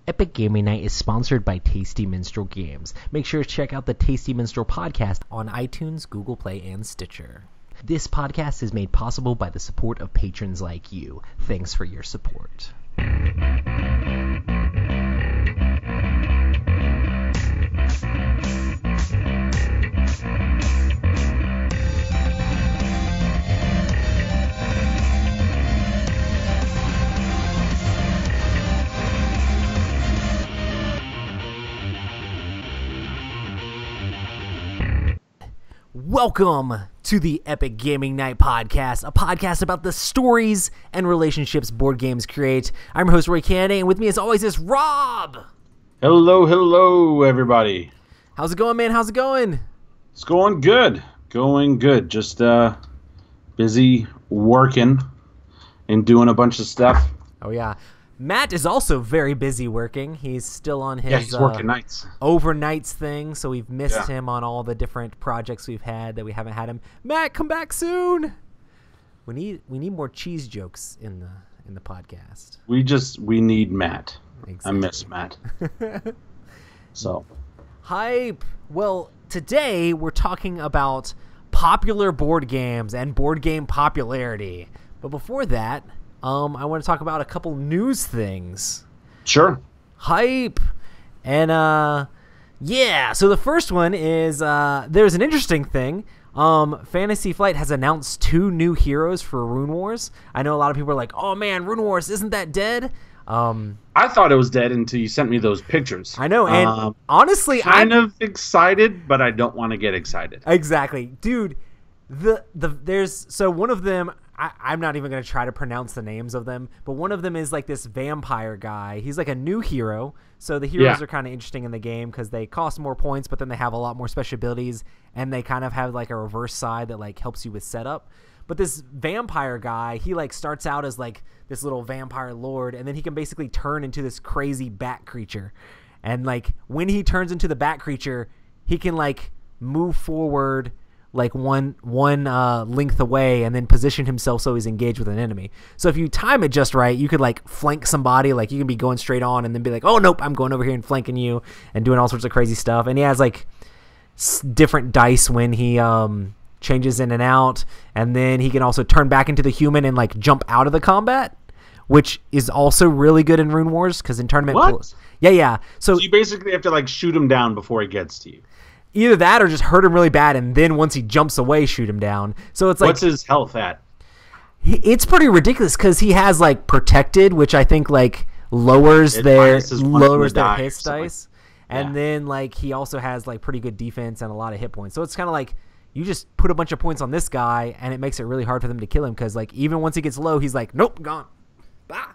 Epic Gaming Night is sponsored by Tasty Minstrel Games. Make sure to check out the Tasty Minstrel podcast on iTunes, Google Play, and Stitcher. This podcast is made possible by the support of patrons like you. Thanks for your support. Welcome to the Epic Gaming Night podcast, a podcast about the stories and relationships board games create. I'm your host, Roy Kennedy, and with me as always is Rob! Hello, everybody. How's it going, man? How's it going? It's going good. Just busy working and doing a bunch of stuff. Oh, yeah. Matt is also very busy working. He's still on his he's working nights. Overnights thing, so we've missed him on all the different projects we've had that we haven't had him. Matt, come back soon. We need more cheese jokes in the podcast. We need Matt. Exactly. I miss Matt. So hype. Well, today we're talking about popular board games and board game popularity. But before that, I want to talk about a couple news things. Sure. Hype. And, so the first one is, there's an interesting thing. Fantasy Flight has announced 2 new heroes for Rune Wars. I know a lot of people are like, oh man, Rune Wars, isn't that dead? I thought it was dead until you sent me those pictures. I know, and honestly, I'm kind of excited, but I don't want to get excited. Exactly. Dude, so one of them, I'm not even going to try to pronounce the names of them, but one of them is like this vampire guy. He's like a new hero, so the heroes are kind of interesting in the game because they cost more points, but then they have a lot more special abilities, and they kind of have like a reverse side that like helps you with setup. But this vampire guy, he like starts out as like this little vampire lord, and then he can basically turn into this crazy bat creature. And like when he turns into the bat creature, he can like move forward like one length away and then position himself so he's engaged with an enemy. So if you time it just right, you could like flank somebody. Like you can be going straight on and then be like, oh nope, I'm going over here and flanking you and doing all sorts of crazy stuff. And he has like different dice when he changes in and out, and then he can also turn back into the human and like jump out of the combat, which is also really good in Rune Wars because in tournament. What? Yeah. So you basically have to like shoot him down before he gets to you. Either that or just hurt him really bad, and then once he jumps away, shoot him down. So it's like, what's his health at? It's pretty ridiculous because he has like protected, which I think like lowers their hit dice, and then like he also has like pretty good defense and a lot of hit points. So it's kind of like you just put a bunch of points on this guy, and it makes it really hard for them to kill him because like even once he gets low, he's like, nope, gone. Bah.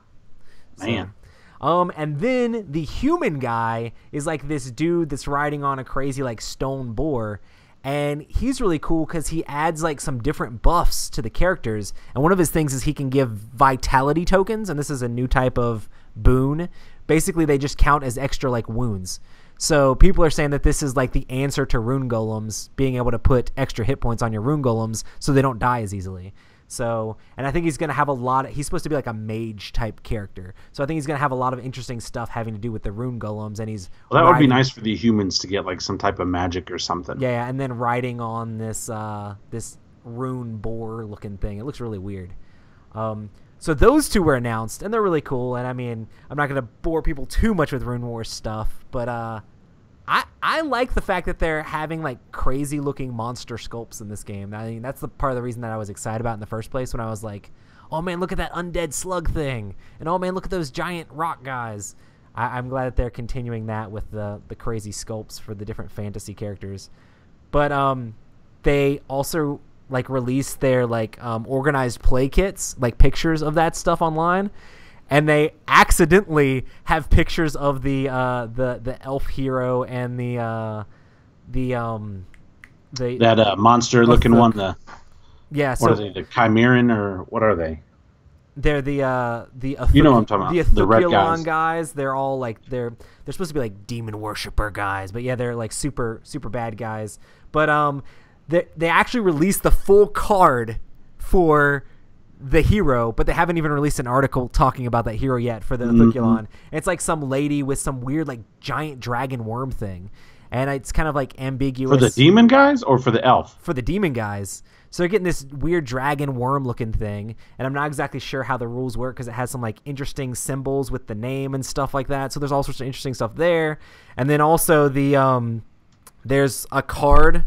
Man. And then the human guy is like this dude that's riding on a crazy like stone boar, and he's really cool because he adds like some different buffs to the characters. And one of his things is he can give vitality tokens, and this is a new type of boon. Basically, they just count as extra like wounds. So people are saying that this is like the answer to rune golems, being able to put extra hit points on your rune golems so they don't die as easily. So, and I think he's going to have he's supposed to be like a mage type character. So I think he's going to have a lot of interesting stuff having to do with the rune golems, and that would be nice for the humans to get like some type of magic or something. Yeah, and then riding on this this rune boar looking thing. It looks really weird. So those 2 were announced, and they're really cool. And I mean, I'm not going to bore people too much with Rune Wars stuff, but I like the fact that they're having like crazy looking monster sculpts in this game. I mean, that's the part of the reason that I was excited about in the first place when I was like, oh man, look at that undead slug thing. And oh man, look at those giant rock guys. I'm glad that they're continuing that with the crazy sculpts for the different fantasy characters. But they also like released their like organized play kits, like pictures of that stuff online. And they accidentally have pictures of the elf hero and the monster looking one. So what are they? The Chimeran, or what are they? They're the you know what I'm talking about. The red guys. They're all like they're supposed to be like demon worshiper guys, but yeah, they're like super bad guys. But they actually released the full card for the hero, but they haven't even released an article talking about that hero yet for the Thuculon. It's like some lady with some weird like giant dragon worm thing, and it's kind of like ambiguous. For the demon guys or for the elf? For the demon guys. So they're getting this weird dragon worm looking thing, and I'm not exactly sure how the rules work because it has some like interesting symbols with the name and stuff like that. So there's all sorts of interesting stuff there. And then also the there's a card,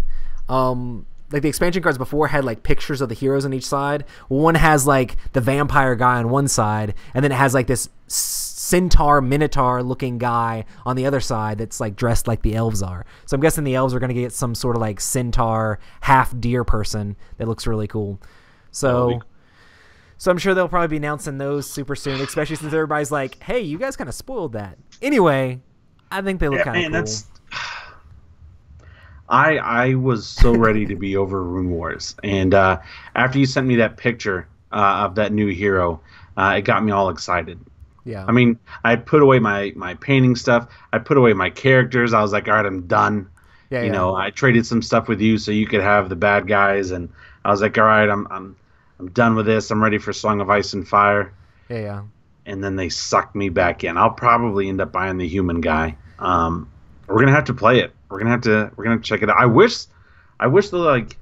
like the expansion cards before had like pictures of the heroes on each side. One has like the vampire guy on one side, and then it has like this centaur minotaur looking guy on the other side that's like dressed like the elves are. So I'm guessing the elves are going to get some sort of like centaur half deer person that looks really cool. So I'm sure they'll probably be announcing those super soon, especially since everybody's like, hey, you guys kind of spoiled that. Anyway, I think they look kind of cool. I was so ready to be over Rune Wars, and after you sent me that picture of that new hero, it got me all excited. Yeah. I mean, I put away my painting stuff. I put away my characters. I was like, all right, I'm done. Yeah, you know, I traded some stuff with you so you could have the bad guys, and I was like, all right, I'm done with this. I'm ready for Song of Ice and Fire. Yeah. And then they sucked me back in. I'll probably end up buying the human guy. We're gonna have to play it. We're gonna check it out. I wish they like,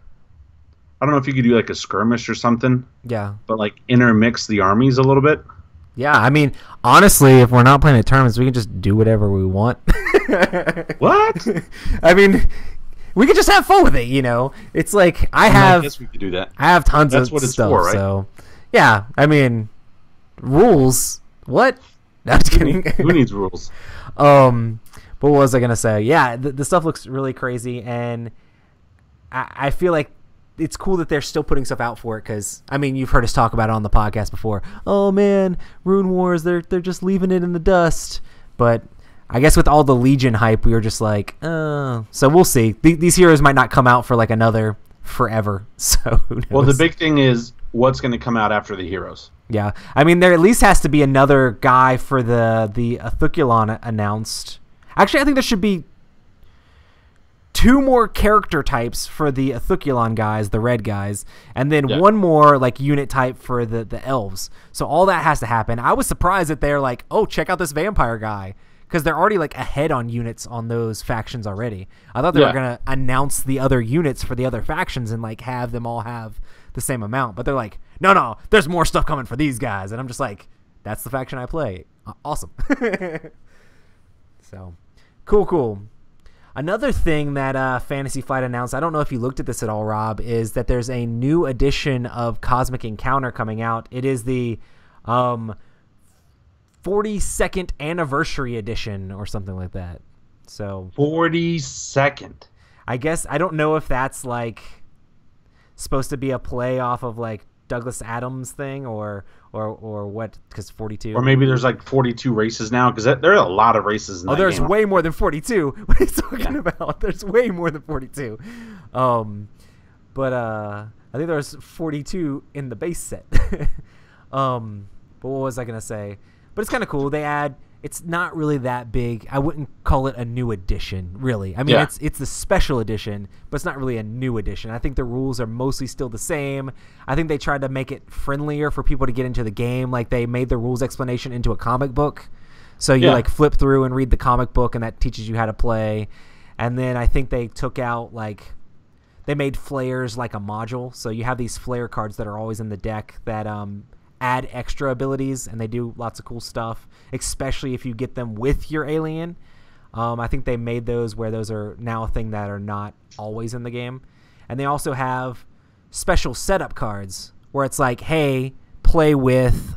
I don't know if you could do like a skirmish or something. Yeah. But like intermix the armies a little bit. Yeah, I mean, honestly, if we're not playing at tournaments, we can just do whatever we want. What? I mean, we could just have fun with it, you know? It's like, I guess we could do that. I have tons That's of what it's stuff, for, right? So, yeah, I mean, rules? What? No, I'm just kidding. Who needs rules? But what was I going to say? Yeah, the stuff looks really crazy, and I feel like it's cool that they're still putting stuff out for it because, I mean, you've heard us talk about it on the podcast before. Oh, man, Rune Wars, they're just leaving it in the dust. But I guess with all the Legion hype, we were just like, oh. So we'll see. These heroes might not come out for like another forever. So who knows? Well, the big thing is what's going to come out after the heroes. Yeah. I mean, there at least has to be another guy for the Thuculon announced. Actually, I think there should be 2 more character types for the Thuculon guys, the red guys, and then one more like unit type for the elves. So all that has to happen. I was surprised that they're like, oh, check out this vampire guy, because they're already like ahead on units on those factions already. I thought they were gonna announce the other units for the other factions and like have them all have the same amount, but they're like, no, there's more stuff coming for these guys, and I'm just like, that's the faction I play. Awesome. So cool. Another thing that Fantasy Flight announced, I don't know if you looked at this at all, Rob, is that there's a new edition of Cosmic Encounter coming out. It is the 42nd anniversary edition or something like that. So 42nd. I guess I don't know if that's like supposed to be a play off of like Douglas Adams thing or what, because 42, or maybe there's like 42 races now, because there are a lot of races in that there's game. way more than 42. What are you talking about? There's way more than 42. But I think there's 42 in the base set. But what was I gonna say? But it's kind of cool. They add, it's not really that big. I wouldn't call it a new edition, really. I mean, it's the special edition, but it's not really a new edition. I think the rules are mostly still the same. I think they tried to make it friendlier for people to get into the game. Like, they made the rules explanation into a comic book. So you like flip through and read the comic book, and that teaches you how to play. And then I think they took out, like, they made flares like a module. So you have these flare cards that are always in the deck that add extra abilities, and they do lots of cool stuff, especially if you get them with your alien. I think they made those where those are now a thing that are not always in the game. And they also have special setup cards where it's like, hey, play with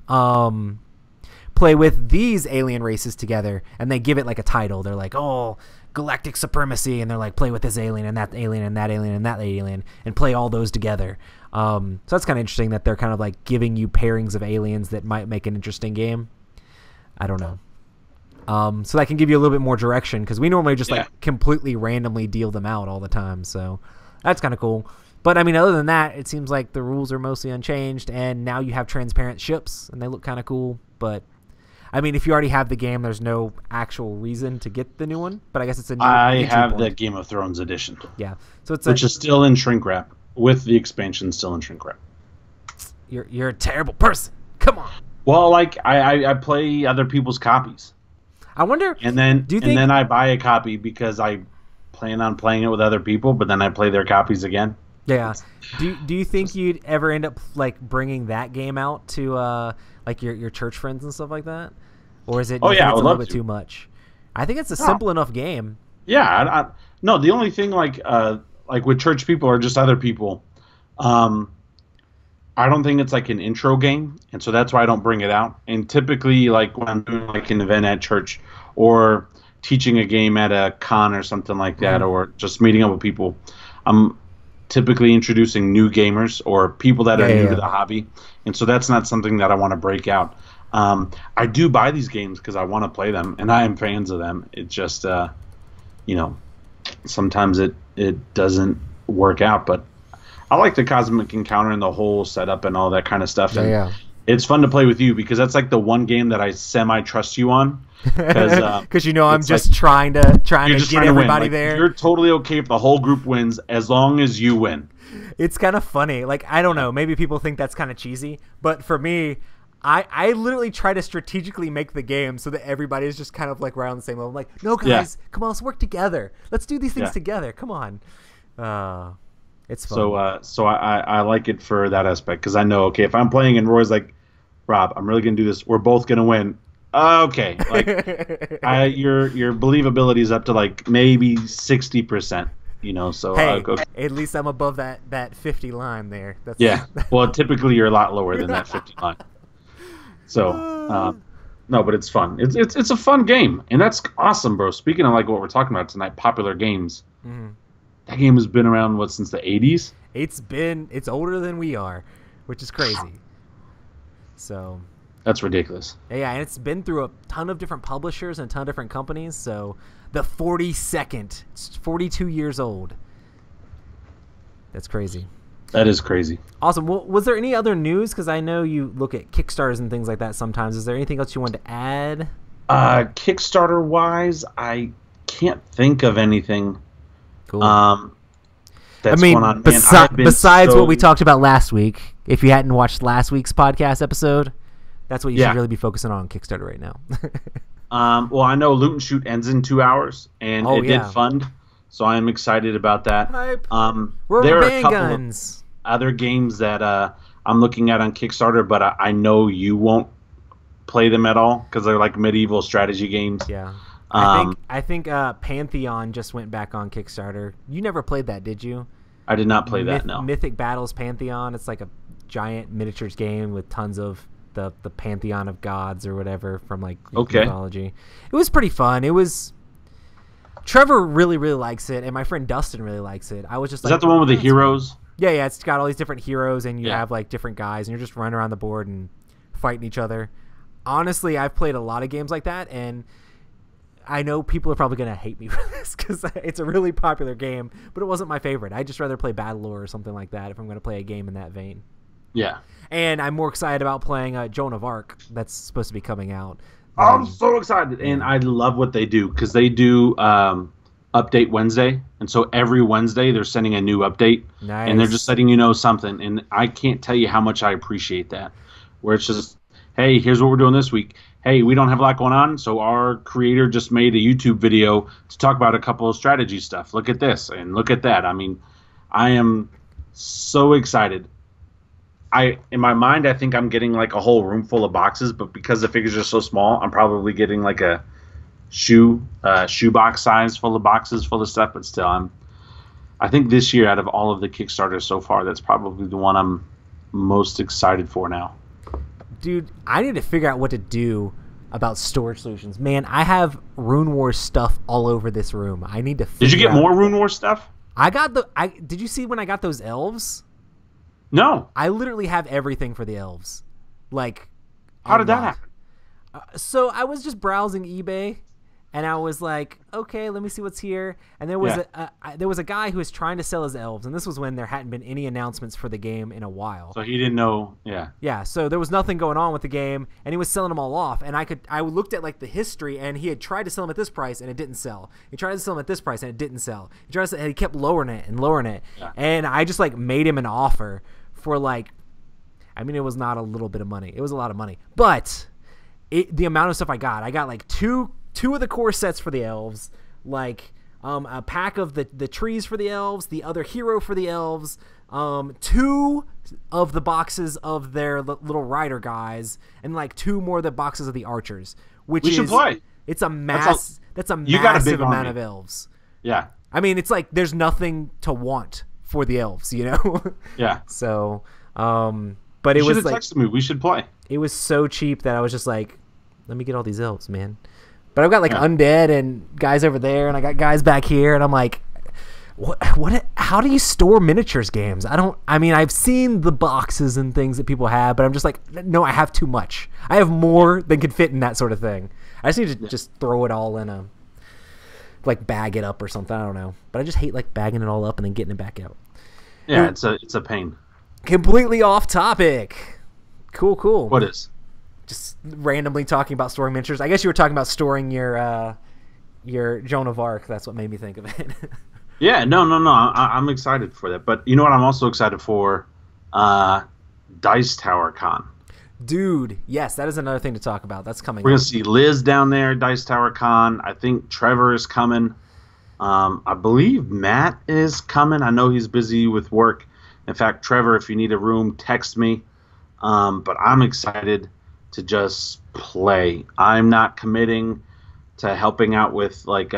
these alien races together, and they give it like a title. They're like, oh, galactic supremacy, and they're like, play with this alien and that alien and that alien and that alien, and play all those together. So that's kind of interesting that they're kind of like giving you pairings of aliens that might make an interesting game. I don't know. So that can give you a little bit more direction, because we normally just like completely randomly deal them out all the time. So that's kind of cool. But I mean, other than that, it seems like the rules are mostly unchanged, and now you have transparent ships, and they look kind of cool. But I mean, if you already have the game, there's no actual reason to get the new one. But I guess it's a new. I have the Game of Thrones edition. Yeah, so it's which is still in shrink wrap, with the expansion still in shrink wrap. You're a terrible person. Come on. Well, like I play other people's copies. I wonder. And then do you think, then I buy a copy because I plan on playing it with other people, but then I play their copies again. Yeah. Do you think you'd ever end up like bringing that game out to like your church friends and stuff like that, or is it? Oh yeah, I would a love little bit to. too much. I think it's a simple enough game. Yeah, no. The only thing like with church people or just other people, I don't think it's like an intro game, and so that's why I don't bring it out. And typically, like when I'm doing like an event at church or teaching a game at a con or something like that, or just meeting up with people, I'm typically introducing new gamers or people that are new to the hobby, and so that's not something that I want to break out. I do buy these games because I want to play them, and I am fans of them. It just, sometimes it doesn't work out, but I like the Cosmic Encounter and the whole setup and all that kind of stuff. And it's fun to play with you because that's like the one game that I semi-trust you on. Because I'm just trying to get everybody there. You're totally okay if the whole group wins as long as you win. It's kind of funny. Like, I don't know. Maybe people think that's kind of cheesy. But for me, I literally try to strategically make the game so that everybody is just kind of like right on the same level. I'm like, no, guys, come on, let's work together. Let's do these things together. Come on. It's fun. So I like it for that aspect because I know, okay, if I'm playing and Roy's like, Rob, I'm really going to do this. We're both going to win. Okay. Like, your believability is up to like maybe 60%. So hey, at least I'm above that 50 line there. Well, typically you're a lot lower than that 50 line. So, no, but it's fun. It's a fun game, and that's awesome, bro. Speaking of like what we're talking about tonight, popular games. Mm-hmm. That game has been around since the 80s. It's older than we are, which is crazy. So. That's ridiculous. Yeah, and it's been through a ton of different publishers and a ton of different companies. So the 42nd, it's 42 years old. That's crazy. That is crazy. Awesome. Well, was there any other news? Because I know you look at Kickstarters and things like that sometimes. Is there anything else you wanted to add? Kickstarter-wise, I can't think of anything. Cool. That's going on. Besides what we talked about last week, if you hadn't watched last week's podcast episode, that's what you should really be focusing on Kickstarter right now. Well, I know Loot and Shoot ends in 2 hours, and it did fund, so I am excited about that. Hype. There are a couple of other games that I'm looking at on Kickstarter, but I know you won't play them at all because they're like medieval strategy games. Yeah. I think Pantheon just went back on Kickstarter. You never played that, did you? I did not play that, no. Mythic Battles Pantheon. It's like a giant miniatures game with tons of the pantheon of gods or whatever from like Greek mythology. It was pretty fun. Trevor really likes it, and my friend Dustin really likes it. I was just Is that the one with the heroes? Yeah, it's got all these different heroes, and you have like different guys, and you're just running around the board and fighting each other. Honestly, I've played a lot of games like that, and I know people are probably going to hate me for this because it's a really popular game, but it wasn't my favorite. I'd just rather play Battlelore or something like that if I'm going to play a game in that vein. Yeah. And I'm more excited about playing Joan of Arc that's supposed to be coming out. I'm so excited, and I love what they do because they do Update Wednesday, and so every Wednesday they're sending a new update, and they're just letting you know something, and I can't tell you how much I appreciate that, where it's just, hey, here's what we're doing this week. Hey, we don't have a lot going on, so our creator just made a YouTube video to talk about a couple of strategy stuff. Look at this and look at that. I mean, I am so excited. In my mind, I think I'm getting like a whole room full of boxes, but because the figures are so small, I'm probably getting like a shoebox size full of boxes full of stuff. But still, I think this year, out of all of the Kickstarters so far, that's probably the one I'm most excited for now. Dude, I need to figure out what to do about storage solutions. Man, I have Rune Wars stuff all over this room. I need to figure out. Did you get more Rune Wars stuff? Did you see when I got those elves? No. I literally have everything for the elves. Like, how did that happen? So I was just browsing eBay, and I was like, okay, let me see what's here. And there was a guy who was trying to sell his elves, and this was when there hadn't been any announcements for the game in a while. So he didn't know, yeah. Yeah, so there was nothing going on with the game, and he was selling them all off. And I looked at like the history, and he had tried to sell them at this price, and it didn't sell. He tried to sell them at this price, and it didn't sell. And he kept lowering it and lowering it. Yeah. And I just like made him an offer for like, I mean, it was not a little bit of money. It was a lot of money. But the amount of stuff I got like two of the core sets for the elves, like a pack of the trees for the elves, the other hero for the elves, 2 of the boxes of their little rider guys, and like 2 more of the boxes of the archers. Which we should play. It's a that's a massive amount of elves. Yeah. I mean, it's like there's nothing to want for the elves, you know? Yeah. So, but it was like, texted me. We should play. It was so cheap that I was just like, let me get all these elves, man. But I've got like undead and guys over there, and I got guys back here, and I'm like, what? How do you store miniatures games? I mean, I've seen the boxes and things that people have, but I'm just like, no, I have too much. I have more than could fit in that sort of thing. I just need to just throw it all in a, like, bag it up or something. I don't know. But I just hate like bagging it all up and then getting it back out. Yeah, it's a pain. Completely off topic. Cool. What is? Just randomly talking about storing miniatures. I guess you were talking about storing your Joan of Arc. That's what made me think of it. Yeah, no. I'm excited for that. But you know what? I'm also excited for Dice Tower Con. Dude, yes, that is another thing to talk about. That's coming. We're gonna see Liz down there at Dice Tower Con. I think Trevor is coming. I believe Matt is coming. I know he's busy with work. In fact, Trevor, if you need a room, text me. But I'm excited to just play. I'm not committing to helping out with like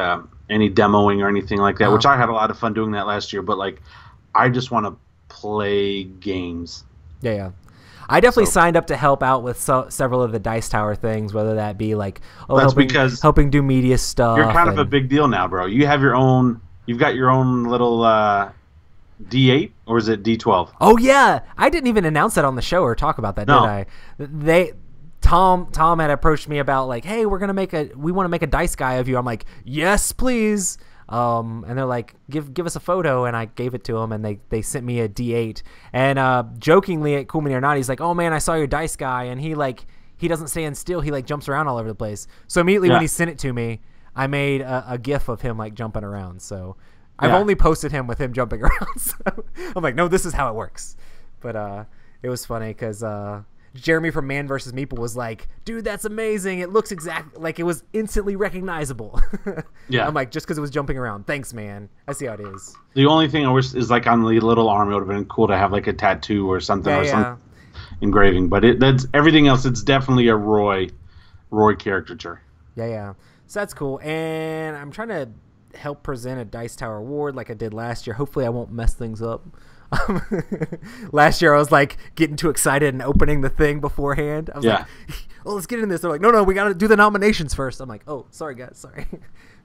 any demoing or anything like that, which I had a lot of fun doing that last year. But like, I just want to play games. Yeah. I definitely signed up to help out with several of the Dice Tower things, whether that be like helping do media stuff. You're kind of a big deal now, bro. You have you've got your own little D8, or is it D12? Oh yeah, I didn't even announce that on the show or talk about that, did I? Tom had approached me about like, hey, we want to make a dice guy of you. I'm like, yes, please. And they're like, give us a photo, and I gave it to them, and they sent me a D8. And jokingly at Cool Mini or Not, he's like, oh man, I saw your dice guy, and he doesn't stand still, he like jumps around all over the place. So immediately when he sent it to me, I made a GIF of him like jumping around. So I've only posted him with him jumping around. So I'm like, no, this is how it works. But it was funny because Jeremy from Man vs. Meeple was like, dude, that's amazing. It looks exactly like it was instantly recognizable. Yeah. I'm like, just because it was jumping around. Thanks, man. I see how it is. The only thing I wish is like on the little arm, it would have been cool to have like a tattoo or something some engraving. But that's everything else. It's definitely a Roy caricature. Yeah. So that's cool. And I'm trying to help present a Dice Tower award like I did last year. Hopefully I won't mess things up. Last year I was like getting too excited and opening the thing beforehand. I was like, oh, let's get in this. They're like, no, we got to do the nominations first. I'm like, oh, sorry guys, sorry.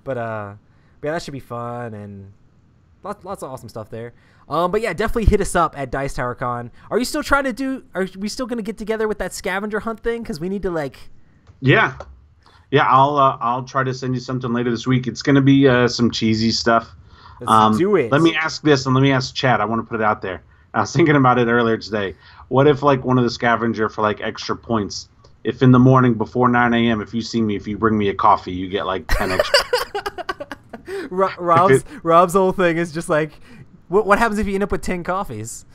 But yeah, that should be fun and lots of awesome stuff there. But yeah, definitely hit us up at Dice Tower Con. Are we still going to get together with that scavenger hunt thing? Because we need to like. Yeah, I'll try to send you something later this week. It's going to be some cheesy stuff. Let's do it. Let me ask this, and let me ask Chad. I want to put it out there. I was thinking about it earlier today. What if, like, one of the scavenger for, like, extra points, if in the morning before 9 a.m., if you see me, if you bring me a coffee, you get, like, 10 extra. Rob's whole thing is just like, what happens if you end up with 10 coffees?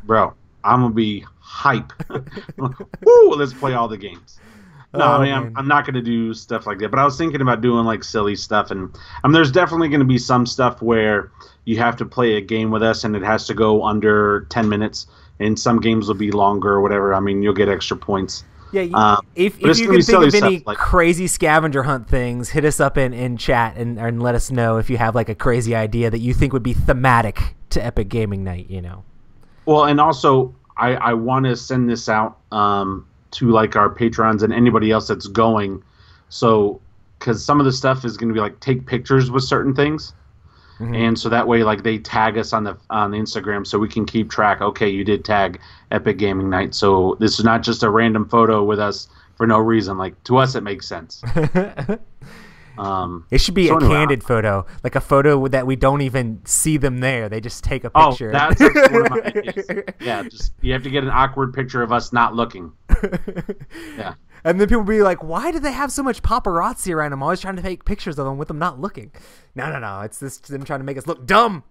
Bro, I'm going to be hype. Woo, let's play all the games. No, I mean, I'm not going to do stuff like that. But I was thinking about doing, like, silly stuff. And there's definitely going to be some stuff where you have to play a game with us and it has to go under 10 minutes. And some games will be longer or whatever. I mean, you'll get extra points. Yeah, if you can think of any crazy scavenger hunt things, hit us up in chat and let us know if you have, like, a crazy idea that you think would be thematic to Epic Gaming Night, you know. Well, and also, I want to send this out to like our patrons and anybody else that's going, so because some of the stuff is going to be like take pictures with certain things, and so that way like they tag us on the Instagram so we can keep track. Okay, you did tag Epic Gaming Night, so this is not just a random photo with us for no reason. Like to us, it makes sense. It should be a candid photo, like a photo that we don't even see them there. They just take a picture. Oh, that's one of my ideas. Yeah, just you have to get an awkward picture of us not looking. Yeah. And then people be like, why do they have so much paparazzi around them? Always trying to take pictures of them with them not looking. No. It's them trying to make us look dumb.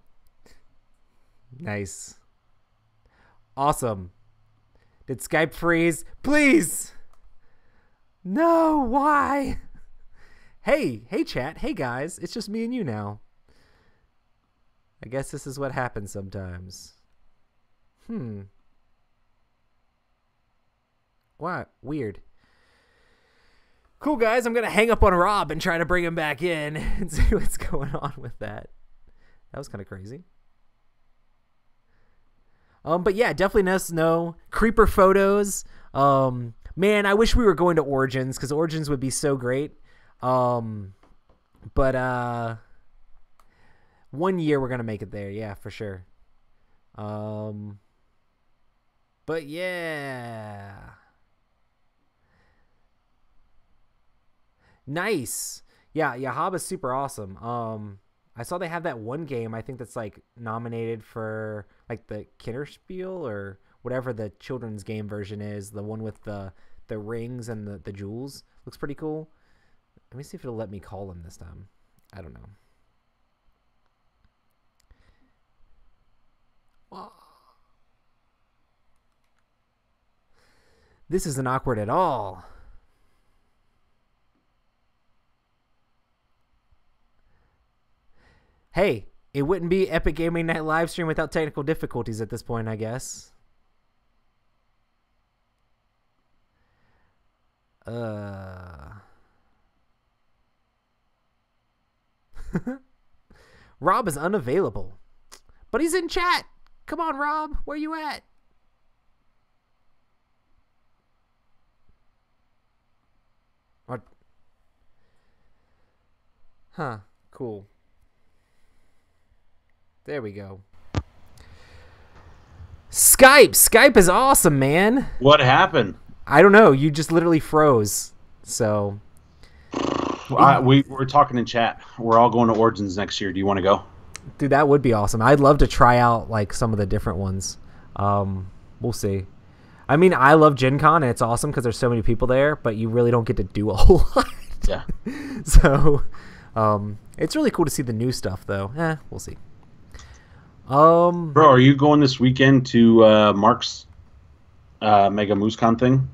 Nice. Awesome. Did Skype freeze? Please. No, why? Hey chat. Hey guys, it's just me and you now. I guess this is what happens sometimes. What? Weird. Cool, guys. I'm going to hang up on Rob and try to bring him back in and see what's going on with that. That was kind of crazy. But yeah, definitely let us know. Creeper photos. Man, I wish we were going to Origins because Origins would be so great. But 1 year we're going to make it there. Yeah, for sure. But yeah. Nice. Yeah, Yahab is super awesome. I saw they have that one game, I think that's like nominated for like the Kinderspiel or whatever the children's game version is, the one with the rings and the jewels. Looks pretty cool. Let me see if it'll let me call him this time. I don't know. Oh. This isn't awkward at all. Hey, it wouldn't be Epic Gaming Night live stream without technical difficulties at this point, I guess. Rob is unavailable. But he's in chat. Come on, Rob. Where you at? What? Huh. Cool. There we go. Skype is awesome, man. What happened? I don't know. You just literally froze. So we're talking in chat. We're all going to Origins next year. Do you want to go? Dude, that would be awesome. I'd love to try out like some of the different ones. We'll see. I mean, I love Gen Con and it's awesome because there's so many people there, but you really don't get to do a whole lot. Yeah. So it's really cool to see the new stuff though. We'll see. Bro, are you going this weekend to Mark's Mega MooseCon thing?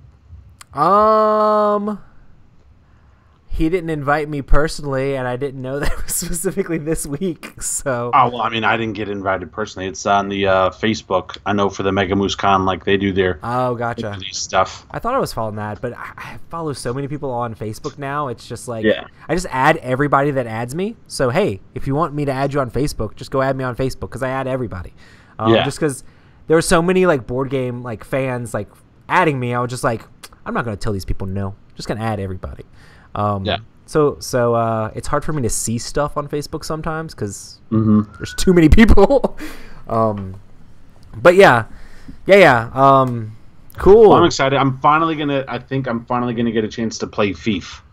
He didn't invite me personally, and I didn't know that was specifically this week. So. Oh well, I mean, I didn't get invited personally. It's on the Facebook. I know for the Mega MooseCon, like they do their gotcha stuff. I thought I was following that, but I follow so many people on Facebook now. It's just like I just add everybody that adds me. So hey, if you want me to add you on Facebook, just go add me on Facebook because I add everybody. Just because there were so many like board game like fans like adding me, I was just like, I'm not gonna tell these people no. I'm just gonna add everybody. So it's hard for me to see stuff on Facebook sometimes because there's too many people. But yeah. Cool. Well, I'm excited. I think I'm finally gonna get a chance to play Thief.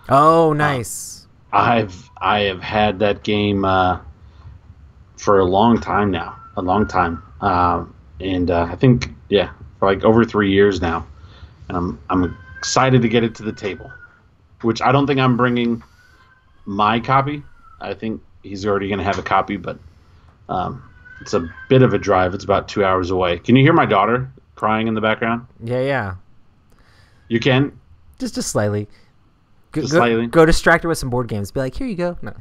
Oh, nice. I have had that game for a long time now. And I think for like over 3 years now, and I'm excited to get it to the table. Which I don't think I'm bringing my copy. I think he's already going to have a copy, but it's a bit of a drive. It's about 2 hours away. Can you hear my daughter crying in the background? Yeah. You can? Just slightly. Slightly? Go distract her with some board games. Be like, here you go. No.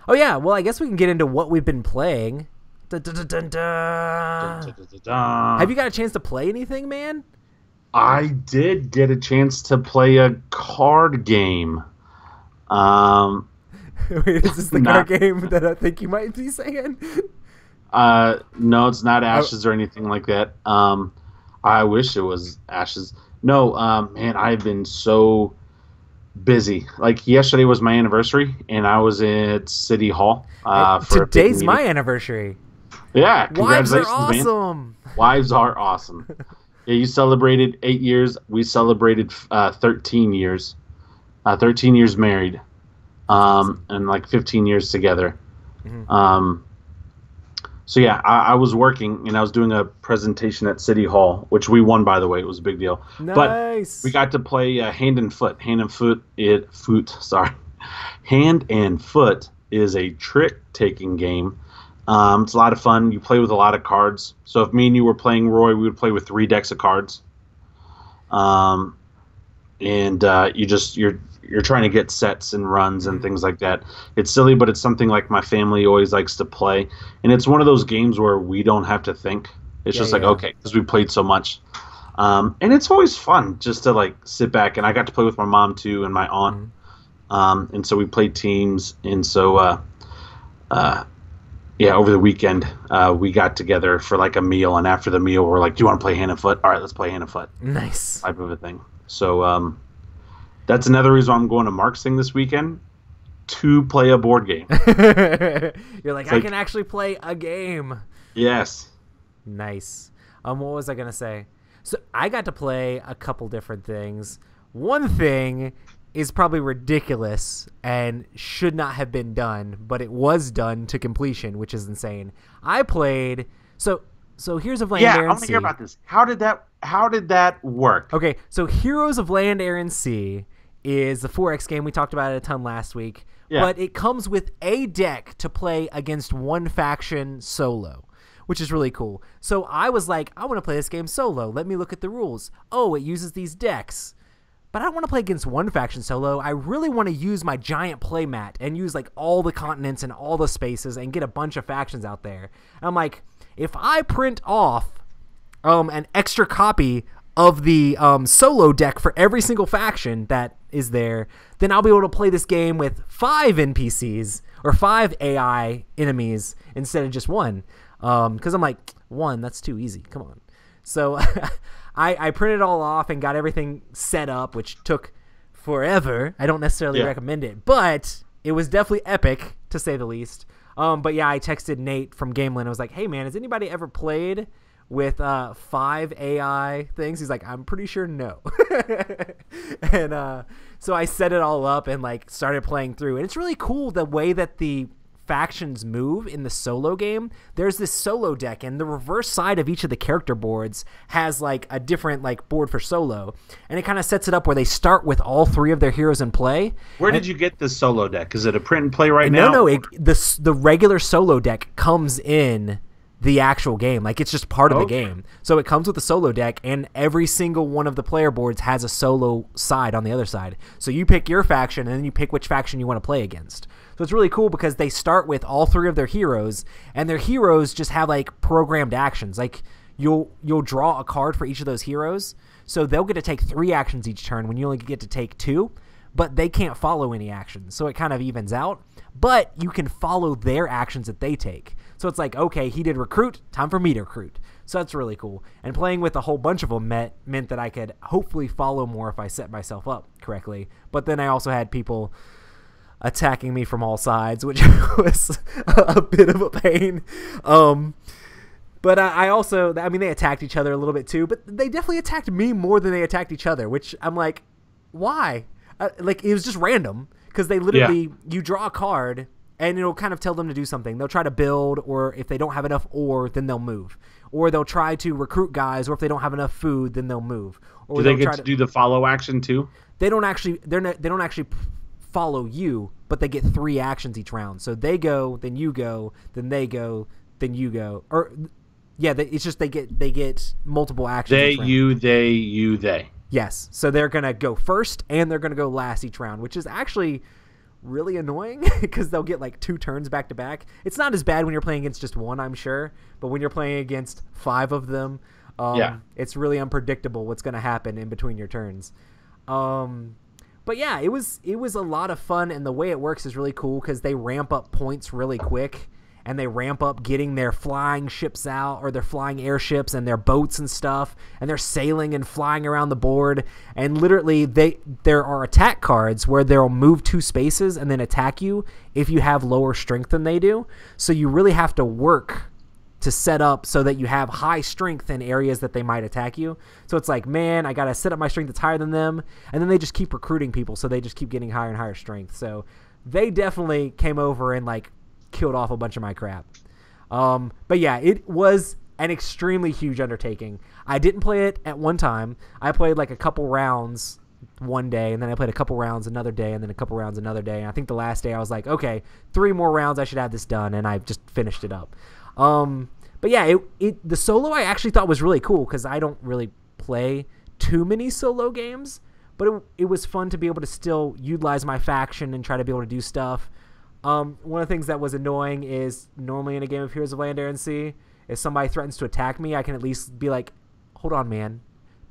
Oh, yeah. Well, I guess we can get into what we've been playing. Dun, dun, dun, dun, dun. Have you got a chance to play anything, man? I did get a chance to play a card game. Wait, is this the card game that I think you might be saying? No, it's not Ashes or anything like that. I wish it was Ashes. No, man, I've been so busy. Like yesterday was my anniversary, and I was at City Hall. For today's my anniversary. Yeah, Wives are congratulations, awesome. Man. Wives are awesome. Yeah, you celebrated 8 years. We celebrated 13 years. 13 years married, and like 15 years together. So yeah, I was working and I was doing a presentation at City Hall, which we won, by the way. It was a big deal. Nice. But we got to play Hand and Foot. Hand and Foot is a trick-taking game. It's a lot of fun. You play with a lot of cards. So if me and you were playing Roy, we would play with 3 decks of cards. um, and you're trying to get sets and runs and things like that. It's silly, but it's something like my family always likes to play, and it's one of those games where we don't have to think. It's just like okay, because we played so much, and it's always fun just to like sit back. And I got to play with my mom too and my aunt, and so we played teams, and so. Yeah, over the weekend, we got together for like a meal, and after the meal, we're like, "Do you want to play hand and foot? All right, let's play hand and foot." Nice. Type of a thing. So that's another reason I'm going to Mark's thing this weekend to play a board game. You're like, I can actually play a game. Yes. Nice. What was I gonna say? So I got to play a couple different things. One thing is probably ridiculous and should not have been done, but it was done to completion, which is insane. I played so Heroes of Land, Air, and Sea. I want to hear about this. How did that work? Okay, so Heroes of Land, Air, and Sea is the 4X game. We talked about it a ton last week. Yeah. But it comes with a deck to play against one faction solo, which is really cool. So I was like, I want to play this game solo. Let me look at the rules. Oh, it uses these decks. But I don't want to play against one faction solo. I really want to use my giant playmat and use like all the continents and all the spaces and get a bunch of factions out there. And I'm like, if I print off an extra copy of the solo deck for every single faction that is there, then I'll be able to play this game with 5 NPCs or 5 AI enemies instead of just one. Because I'm like, one, that's too easy. Come on. So I printed it all off and got everything set up, which took forever. I don't necessarily recommend it, but it was definitely epic, to say the least. But yeah, I texted Nate from Gameland. I was like, hey, man, has anybody ever played with 5 AI things? He's like, I'm pretty sure no. And so I set it all up and like started playing through. And it's really cool the way that the factions move in the solo game. There's this solo deck, and the reverse side of each of the character boards has like a different like board for solo, and it kind of sets it up where they start with all 3 of their heroes in play. Where did you get the solo deck? Is it a print and play right now? No, the regular solo deck comes in the actual game. Like, it's just part of the game. So it comes with a solo deck, and every single one of the player boards has a solo side on the other side. So you pick your faction, and then you pick which faction you want to play against. So it's really cool because they start with all 3 of their heroes, and their heroes just have like programmed actions. Like you'll draw a card for each of those heroes, so they'll get to take 3 actions each turn when you only get to take 2, but they can't follow any actions. So it kind of evens out, but you can follow their actions that they take. So it's like, okay, he did recruit, time for me to recruit. So that's really cool. And playing with a whole bunch of them meant that I could hopefully follow more if I set myself up correctly. But then I also had people attacking me from all sides, which was a bit of a pain. But I also, I mean, they attacked each other a little bit too, but they definitely attacked me more than they attacked each other, which I'm like, why? Like, it was just random, because they literally, you draw a card, and it'll kind of tell them to do something. They'll try to build, or if they don't have enough ore, then they'll move. Or they'll try to recruit guys, or if they don't have enough food, then they'll move. Or do they get to do the follow action too? They don't actually follow you, but they get 3 actions each round. So they go, then you go, then they go, then you go. Or yeah, it's just they get multiple actions. They. Yes. So they're gonna go first, and they're gonna go last each round, which is actually really annoying because they'll get like 2 turns back to back. It's not as bad when you're playing against just one, I'm sure, but when you're playing against 5 of them, it's really unpredictable what's going to happen in between your turns. But yeah, it was a lot of fun, and the way it works is really cool because they ramp up points really quick, and they ramp up getting their flying ships out, or their flying airships and their boats and stuff, and they're sailing and flying around the board. And literally, there are attack cards where they'll move 2 spaces and then attack you if you have lower strength than they do. So you really have to work to set up so that you have high strength in areas that they might attack you. So it's like, man, I got to set up my strength that's higher than them, and then they just keep recruiting people, so they just keep getting higher and higher strength. So they definitely came over and like killed off a bunch of my crap. But yeah, it was an extremely huge undertaking. I didn't play it at one time. I played like a couple rounds one day, and then I played a couple rounds another day, and then a couple rounds another day. And I think the last day I was like, okay, 3 more rounds, I should have this done, and I just finished it up. But yeah, the solo I actually thought was really cool because I don't really play too many solo games, but it was fun to be able to still utilize my faction and try to be able to do stuff. One of the things that was annoying is normally in a game of Heroes of Land, Air, and Sea, if somebody threatens to attack me, I can at least be like, hold on, man,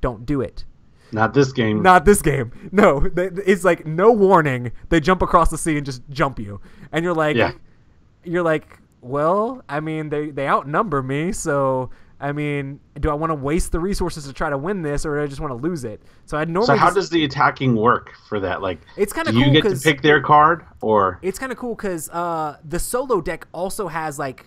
don't do it. Not this game. Not this game. No, it's like no warning. They jump across the sea and just jump you. And you're like, well, I mean, they outnumber me, so I mean, do I want to waste the resources to try to win this, or do I just want to lose it? So how does the attacking work for that? Like, it's kind of cool. Do you get to pick their card, or it's kind of cool because the solo deck also has like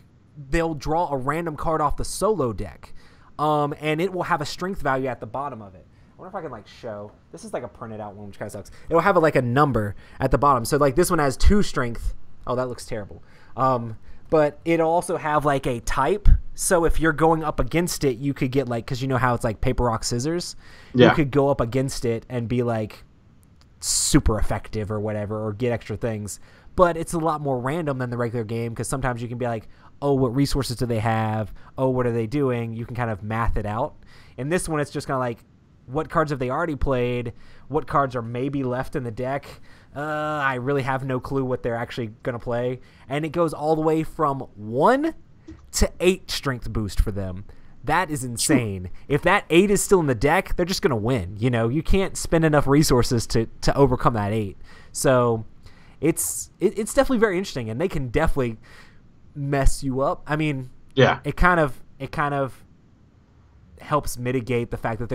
they'll draw a random card off the solo deck, and it will have a strength value at the bottom of it. I wonder if I can like show. This is like a printed out one, which kind of sucks. It will have like a number at the bottom. So like this one has 2 strength. Oh, that looks terrible. But it'll also have like a type. So if you're going up against it, you could get like, because you know how it's like paper, rock, scissors. Yeah. You could go up against it and be like super effective or whatever, or get extra things. But it's a lot more random than the regular game, because sometimes you can be like, oh, what resources do they have? Oh, what are they doing? You can kind of math it out. In this one, it's just kind of like, what cards have they already played? What cards are maybe left in the deck? I really have no clue what they're actually going to play. And it goes all the way from 1 to 8 strength boost for them. That is insane. If that 8 is still in the deck, they're just going to win. You know, you can't spend enough resources to overcome that 8. So it's definitely very interesting, and they can definitely mess you up. I mean, yeah, it kind of helps mitigate the fact that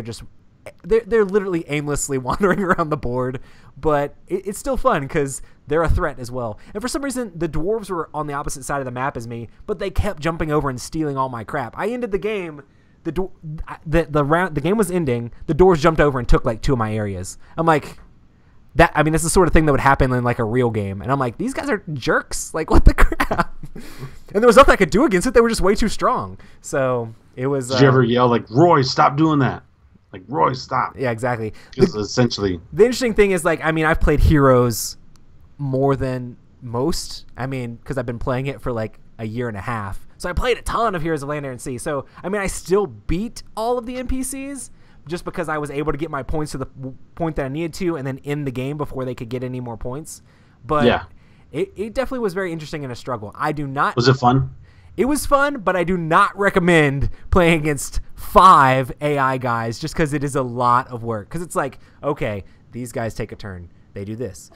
they're literally aimlessly wandering around the board, but it's still fun because they're a threat as well. And for some reason, the dwarves were on the opposite side of the map as me, but they kept jumping over and stealing all my crap. I ended the game. The game was ending. The dwarves jumped over and took like 2 of my areas. I'm like, that. I mean, that's the sort of thing that would happen in like a real game. And I'm like, these guys are jerks. Like, what the crap? And there was nothing I could do against it. They were just way too strong. So it was. Did you ever yell like, Roy, stop doing that? Like, Roy, stop. Yeah, exactly. Essentially. The interesting thing is, like, I mean, I've played Heroes more than most. I mean, because I've been playing it for, like, a year and a half. So I played a ton of Heroes of Land, Air, and Sea. So, I mean, I still beat all of the NPCs just because I was able to get my points to the point that I needed to and then end the game before they could get any more points. But yeah, it definitely was very interesting and a struggle. I do not... Was it fun? It was fun, but I do not recommend playing against 5 AI guys just because it is a lot of work. Because it's like, okay, these guys take a turn, they do this.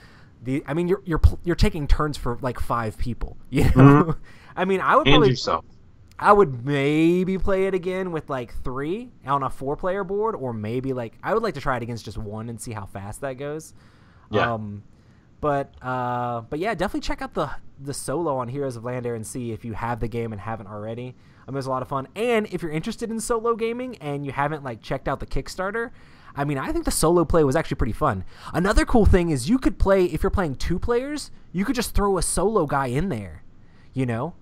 I mean, you're taking turns for like 5 people. You know, mm-hmm. I mean, I would probably yourself. I would maybe play it again with like 3 on a 4-player board, or maybe like I would like to try it against just 1 and see how fast that goes. Yeah. But yeah, definitely check out the solo on Heroes of Land, Air, and Sea if you have the game and haven't already. I mean, it was a lot of fun. And if you're interested in solo gaming and you haven't like checked out the Kickstarter, I mean, I think the solo play was actually pretty fun. Another cool thing is you could play, if you're playing 2 players, you could just throw a solo guy in there, you know?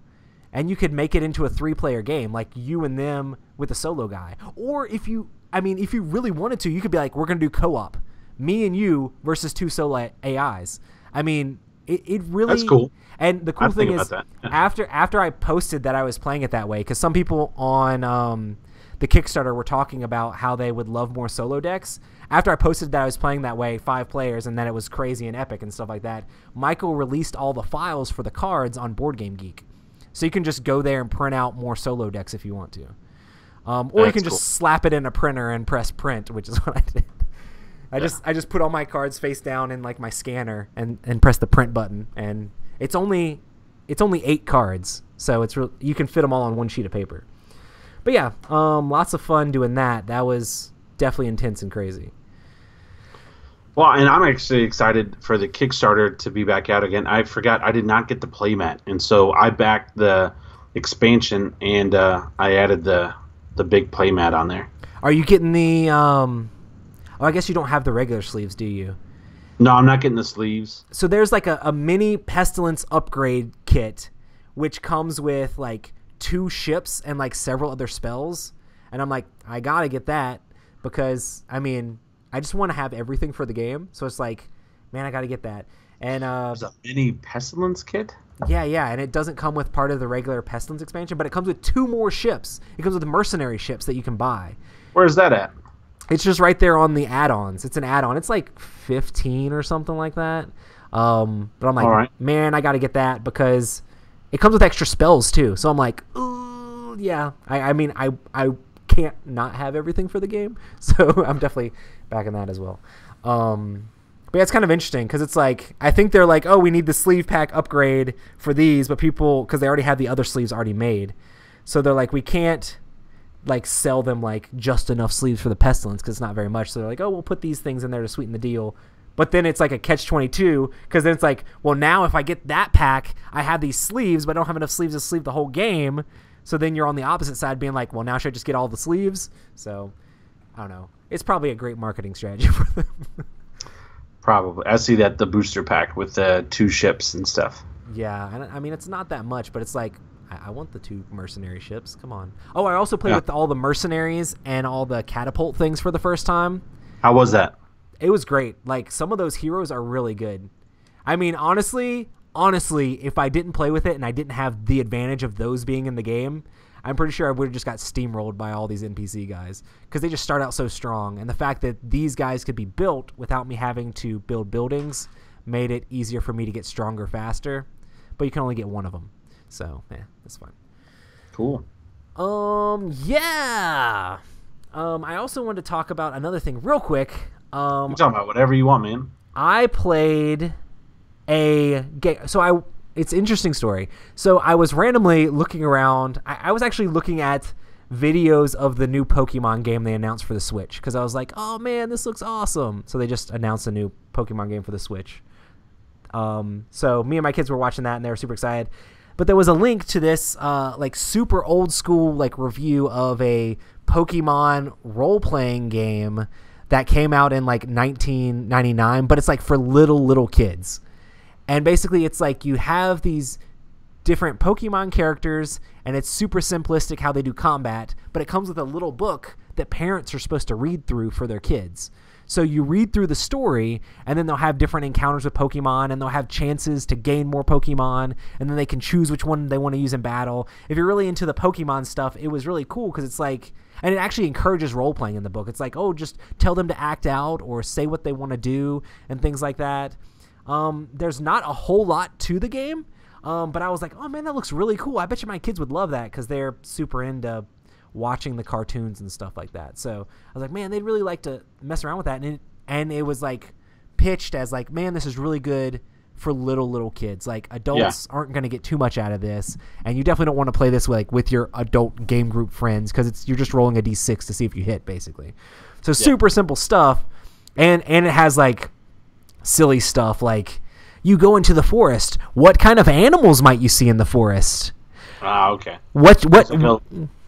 And you could make it into a 3-player game, like you and them with a solo guy. Or if you really wanted to, you could be like, we're going to do co-op. Me and you versus 2 solo AIs. I mean, it really... That's cool. And the cool thing is, after I posted that I was playing it that way, because some people on the Kickstarter were talking about how they would love more solo decks. After I posted that I was playing that way, 5 players, and then it was crazy and epic and stuff like that, Michael released all the files for the cards on Board Game Geek. So you can just go there and print out more solo decks if you want to. Or you can just slap it in a printer and press print, which is what I did. I just put all my cards face down in like my scanner and press the print button, and it's only 8 cards, so you can fit them all on 1 sheet of paper. But yeah, lots of fun doing that. That was definitely intense and crazy. Well, and I'm actually excited for the Kickstarter to be back out again. I forgot I did not get the playmat, and so I backed the expansion and I added the big playmat on there. Are you getting the? I guess you don't have the regular sleeves, do you? No, I'm not getting the sleeves. So there's like a mini Pestilence upgrade kit, which comes with like 2 ships and like several other spells. And I'm like, I gotta get that because I mean, I just want to have everything for the game. So it's like, man, I gotta get that. And there's a mini Pestilence kit. Yeah, and it doesn't come with part of the regular Pestilence expansion, but it comes with 2 more ships. It comes with the mercenary ships that you can buy. Where's that at? It's just right there on the add-ons. It's an add-on. It's like 15 or something like that. But I'm like, man, I got to get that because it comes with extra spells too. So I'm like, ooh, yeah. I mean, I can't not have everything for the game. So I'm definitely backing that as well. But yeah, it's kind of interesting because it's like, I think they're like, oh, we need the sleeve pack upgrade for these, but people, because they already have the other sleeves already made. So they're like, we can't like sell them like just enough sleeves for the Pestilence because it's not very much. So they're like, oh, we'll put these things in there to sweeten the deal. But then it's like a catch-22 because then it's like, well, now if I get that pack, I have these sleeves, but I don't have enough sleeves to sleeve the whole game. So then you're on the opposite side being like, well, now should I just get all the sleeves? So I don't know. It's probably a great marketing strategy for them. Probably. I see that the booster pack with the 2 ships and stuff. Yeah. And I mean, it's not that much, but it's like, I want the 2 mercenary ships. Come on. Oh, I also played with all the mercenaries and all the catapult things for the first time. How was that? It was great. Like, some of those heroes are really good. I mean, honestly, if I didn't play with it and I didn't have the advantage of those being in the game, I'm pretty sure I would have just got steamrolled by all these NPC guys because they just start out so strong. And the fact that these guys could be built without me having to build buildings made it easier for me to get stronger faster. But you can only get one of them. So, yeah, that's fine. Cool. Yeah. I also wanted to talk about another thing real quick. You're talking about whatever you want, man. I played a game. So it's an interesting story. So I was randomly looking around. I was actually looking at videos of the new Pokemon game they announced for the Switch because I was like, oh man, this looks awesome. So they just announced a new Pokemon game for the Switch. So me and my kids were watching that and they were super excited. But there was a link to this like super old school like review of a Pokemon role-playing game that came out in like 1999, but it's like for little kids. And basically it's like you have these different Pokemon characters and it's super simplistic how they do combat, but it comes with a little book that parents are supposed to read through for their kids. So you read through the story, and then they'll have different encounters with Pokemon, and they'll have chances to gain more Pokemon, and then they can choose which one they want to use in battle. If you're really into the Pokemon stuff, it was really cool because it's like, and it actually encourages role-playing in the book. It's like, oh, just tell them to act out or say what they want to do and things like that. There's not a whole lot to the game, but I was like, oh, man, that looks really cool. I bet you my kids would love that because they're super into watching the cartoons and stuff like that. So I was like, man, they'd really like to mess around with that. And it was like pitched as like, man, this is really good for little kids. Like adults aren't going to get too much out of this. And you definitely don't want to play this with your adult game group friends because you're just rolling a D6 to see if you hit basically. So super simple stuff. And it has like silly stuff like you go into the forest. What kind of animals might you see in the forest? Okay.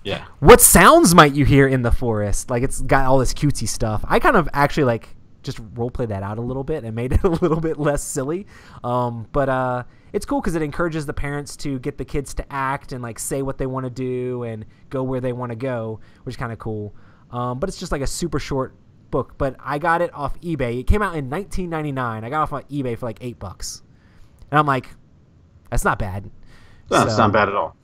Yeah. What sounds might you hear in the forest? Like it's got all this cutesy stuff. I kind of actually like just role play that out a little bit and made it a little bit less silly. But it's cool because it encourages the parents to get the kids to act and like say what they want to do and go where they want to go, which is kind of cool. But it's just like a super short book. But I got it off eBay. It came out in 1999. I got it off on eBay for like $8. And I'm like, that's not bad. That's not bad at all.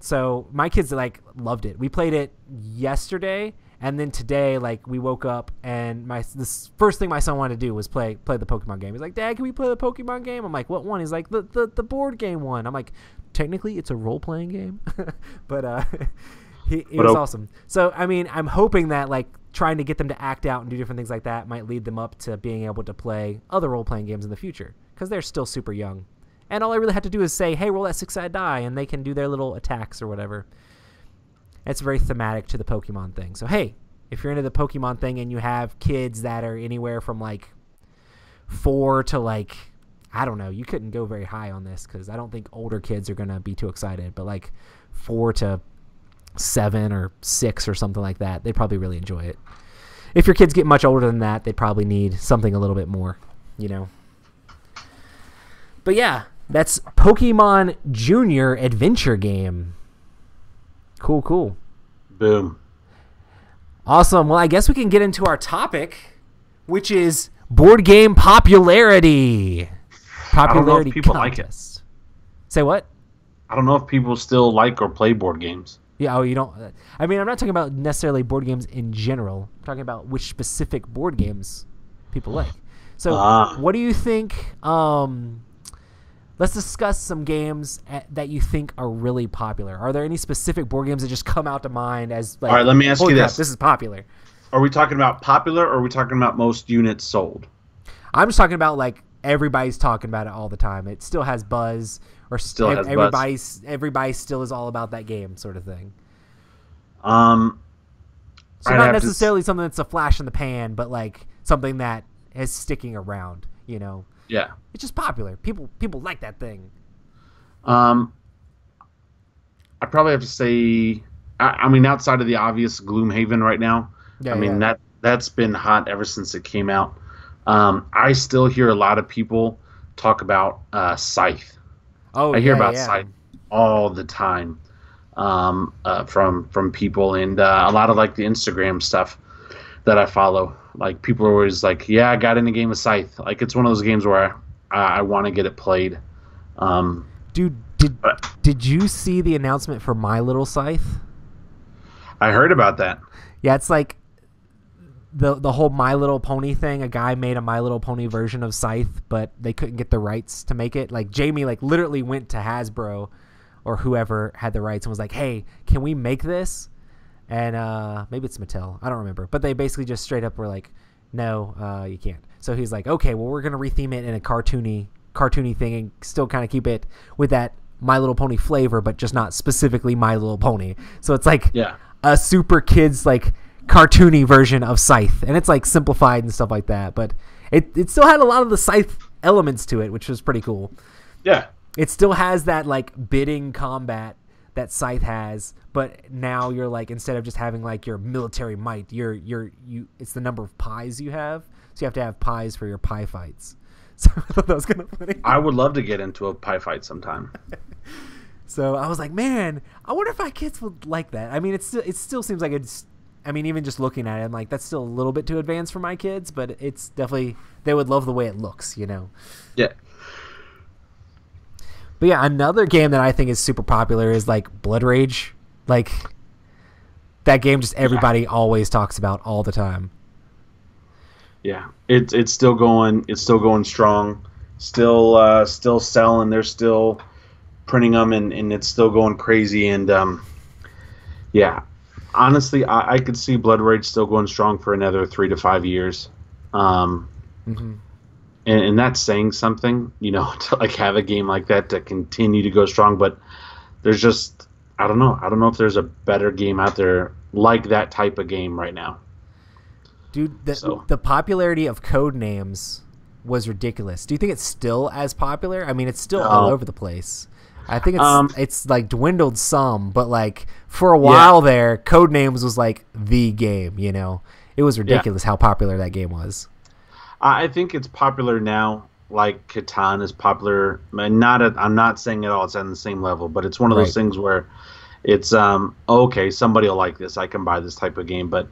So my kids like loved it. We played it yesterday, and then today like we woke up and this first thing my son wanted to do was play the Pokemon game. He's like, Dad, can we play the Pokemon game? I'm like, what one? He's like, the board game one. I'm like, technically it's a role playing game, but it was awesome. So I mean, I'm hoping that like trying to get them to act out and do different things like that might lead them up to being able to play other role playing games in the future because they're still super young. And all I really had to do is say, hey, roll that 6-sided die, and they can do their little attacks or whatever. It's very thematic to the Pokemon thing. So, hey, if you're into the Pokemon thing and you have kids that are anywhere from, like, 4 to, like, I don't know. You couldn't go very high on this because I don't think older kids are going to be too excited. But, like, 4 to 7 or 6 or something like that, they'd probably really enjoy it. If your kids get much older than that, they'd probably need something a little bit more, you know. But, yeah. That's Pokemon Junior Adventure Game. Cool. Boom. Awesome. Well, I guess we can get into our topic, which is board game popularity. I don't know if people like it. Say what? I don't know if people still like or play board games. Yeah. Oh, you don't. I mean, I'm not talking about necessarily board games in general. I'm talking about which specific board games people like. So, Ah, what do you think? Let's discuss some games that you think are really popular. Are there any specific board games that just come out to mind as like, all right. Let me ask holy you crap, this: this is popular? Are we talking about popular, or are we talking about most units sold? I'm just talking about like everybody's talking about it all the time. It still has buzz, or Still has buzz. everybody still is all about that game, sort of thing. Um, So I'd not have to necessarily something that's a flash in the pan, but like something that is sticking around. You know, yeah. it's just popular. People like that thing. Um, I probably have to say, I mean, outside of the obvious Gloomhaven right now, Yeah, I mean yeah. that's been hot ever since it came out. I still hear a lot of people talk about Scythe. Oh I hear yeah, about yeah. Scythe all the time from people and a lot of like the Instagram stuff that I follow. Like people are always like, "Yeah, I got in a game of Scythe." Like it's one of those games where I want to get it played. Um, Dude, but did you see the announcement for My Little Scythe? I heard about that. Yeah, it's like the whole My Little Pony thing. A guy made a My Little Pony version of Scythe, but they couldn't get the rights to make it. Like Jamie, like literally went to Hasbro or whoever had the rights and was like, "Hey, can we make this?" And maybe it's Mattel. I don't remember, but they basically just straight up were like, "No, you can't." So he's like, "Okay, well, we're gonna retheme it in a cartoony thing and still kind of keep it with that My Little Pony flavor, but just not specifically My Little Pony." So it's like Yeah. a super kids like cartoony version of Scythe, and it's like simplified and stuff like that, but it still had a lot of the Scythe elements to it, which was pretty cool. Yeah. It still has that like bidding combat that Scythe has, but now you're like, instead of just having like your military might, it's the number of pies you have, so you have to have pies for your pie fights. So I thought that was kind of funny. I would love to get into a pie fight sometime. So I was like, man, I wonder if my kids would like that. I mean, it still seems like it's. I mean, even just looking at it, I'm like, that's still a little bit too advanced for my kids, but it's definitely, they would love the way it looks, you know. Yeah. But yeah, another game that I think is super popular is like Blood Rage. Like that game, just everybody always talks about all the time. Yeah. It's still going. It's still going strong. Still selling. They're still printing them, and it's still going crazy. And yeah, honestly, I could see Blood Rage still going strong for another 3 to 5 years. Mm-hmm. And that's saying something, you know, to like have a game like that to continue to go strong. But there's just, I don't know. I don't know if there's a better game out there like that type of game right now. Dude, So. the popularity of Codenames was ridiculous. Do you think it's still as popular? I mean, it's still all over the place. I think it's like dwindled some, but like for a while there, Codenames was like the game, you know. It was ridiculous how popular that game was. I think it's popular now, like Catan is popular. I'm not saying at all it's on the same level, but it's one of those things where it's okay, somebody will like this. I can buy this type of game, but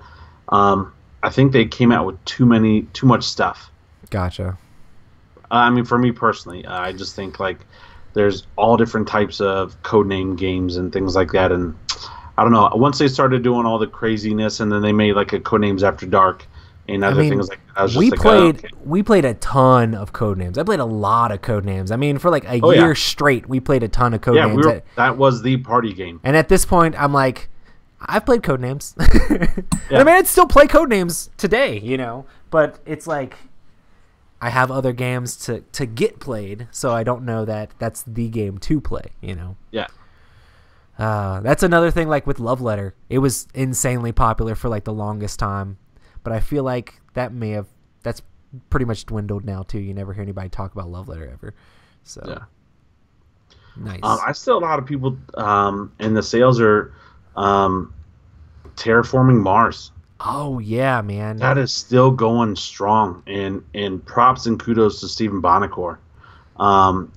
I think they came out with too much stuff. Gotcha. I mean, for me personally, I just think like there's all different types of codename games and things like that, and I don't know. Once they started doing all the craziness, and then they made like a Codenames After Dark and other things like that, I was just we played a ton of Codenames. I played a lot of Codenames. I mean, for like a year straight, we played a ton of Codenames. Yeah, that was the party game. And at this point, I'm like, I've played Codenames. And I mean, I'd still play Codenames today, you know, but it's like I have other games to get played, so I don't know that that's the game to play, you know. Yeah. That's another thing, like with Love Letter. It was insanely popular for like the longest time, but I feel like that's pretty much dwindled now too. You never hear anybody talk about Love Letter ever. So yeah. Nice. I still a lot of people and the sales are Terraforming Mars. Oh yeah, man. That is still going strong, and props and kudos to Stephen Bonacore.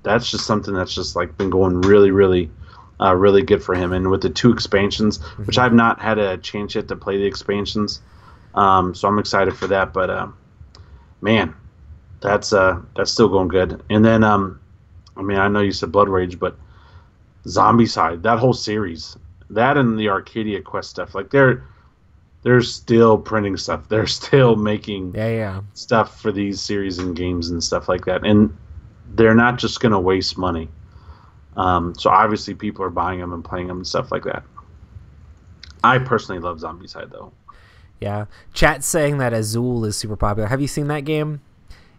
That's just something that's just like been going really, really, really good for him. And with the 2 expansions, which I've not had a chance yet to play the expansions, so I'm excited for that. But man, that's still going good. And then I mean, I know you said Blood Rage, but Zombicide, that whole series that and the Arcadia Quest stuff. Like they're still printing stuff. They're still making stuff for these series and games and stuff like that. And they're not just going to waste money. So obviously people are buying them and playing them and stuff like that. I personally love Zombicide though. Yeah. Chat's saying that Azul is super popular. Have you seen that game?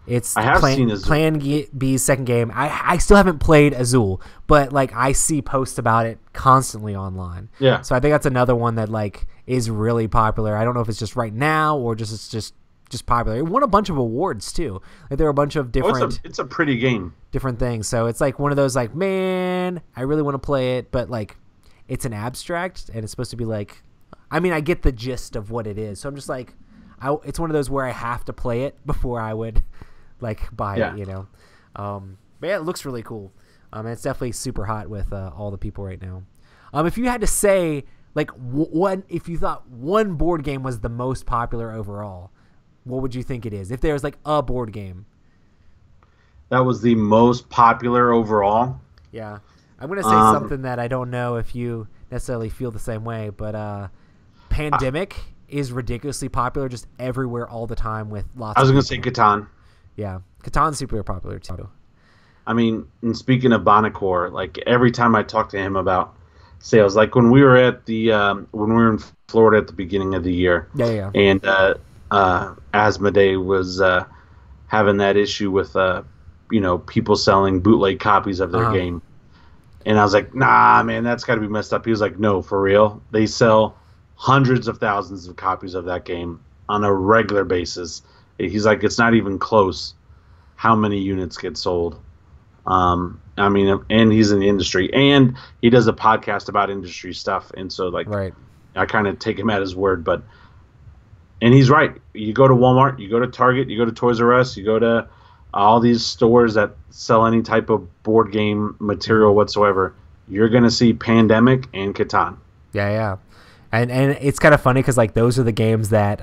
It's I have seen Azul. Plan B's second game. I still haven't played Azul, but like I see posts about it constantly online. Yeah. So I think that's another one that like is really popular. I don't know if it's just right now or it's just popular. It won a bunch of awards too. Like there were a bunch of different. It's a pretty game. Different things. So it's like one of those like, man, I really want to play it, but like it's an abstract and it's supposed to be like, I mean, I get the gist of what it is. So I'm just like, it's one of those where I have to play it before I would like buy it, you know. But yeah, it looks really cool. And it's definitely super hot with all the people right now. If you had to say like if you thought one board game was the most popular overall, what would you think it is? If there's like a board game that was the most popular overall. Yeah. I'm going to say something that I don't know if you necessarily feel the same way, but Pandemic is ridiculously popular just everywhere all the time with lots of I was going to say Catan. Yeah. Catan's super popular too. I mean, and speaking of Bonacore, like every time I talk to him about sales, like when we were at the when we were in Florida at the beginning of the year. Yeah. And Asmodee was having that issue with people selling bootleg copies of their game. And I was like, nah, man, that's got to be messed up. He was like, no, for real. They sell hundreds of thousands of copies of that game on a regular basis. He's like, it's not even close how many units get sold. I mean, and he's in the industry. And he does a podcast about industry stuff. And so, like, right. I kind of take him at his word. And he's right. You go to Walmart, you go to Target, you go to Toys R Us, you go to all these stores that sell any type of board game material whatsoever, you're going to see Pandemic and Catan. Yeah. And it's kind of funny because like those are the games that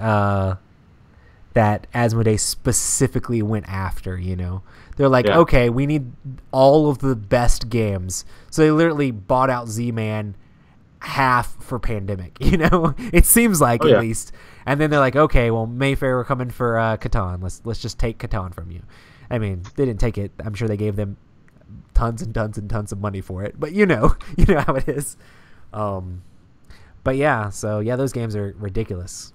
that Asmodee specifically went after, you know. They're like, okay, we need all of the best games. So they literally bought out Z-Man half for Pandemic, you know. It seems like at least. And then they're like, okay, well, Mayfair, we're coming for Catan. Let's just take Catan from you. I mean, they didn't take it. I'm sure they gave them tons and tons and tons of money for it. But you know how it is. But yeah, so yeah, those games are ridiculous.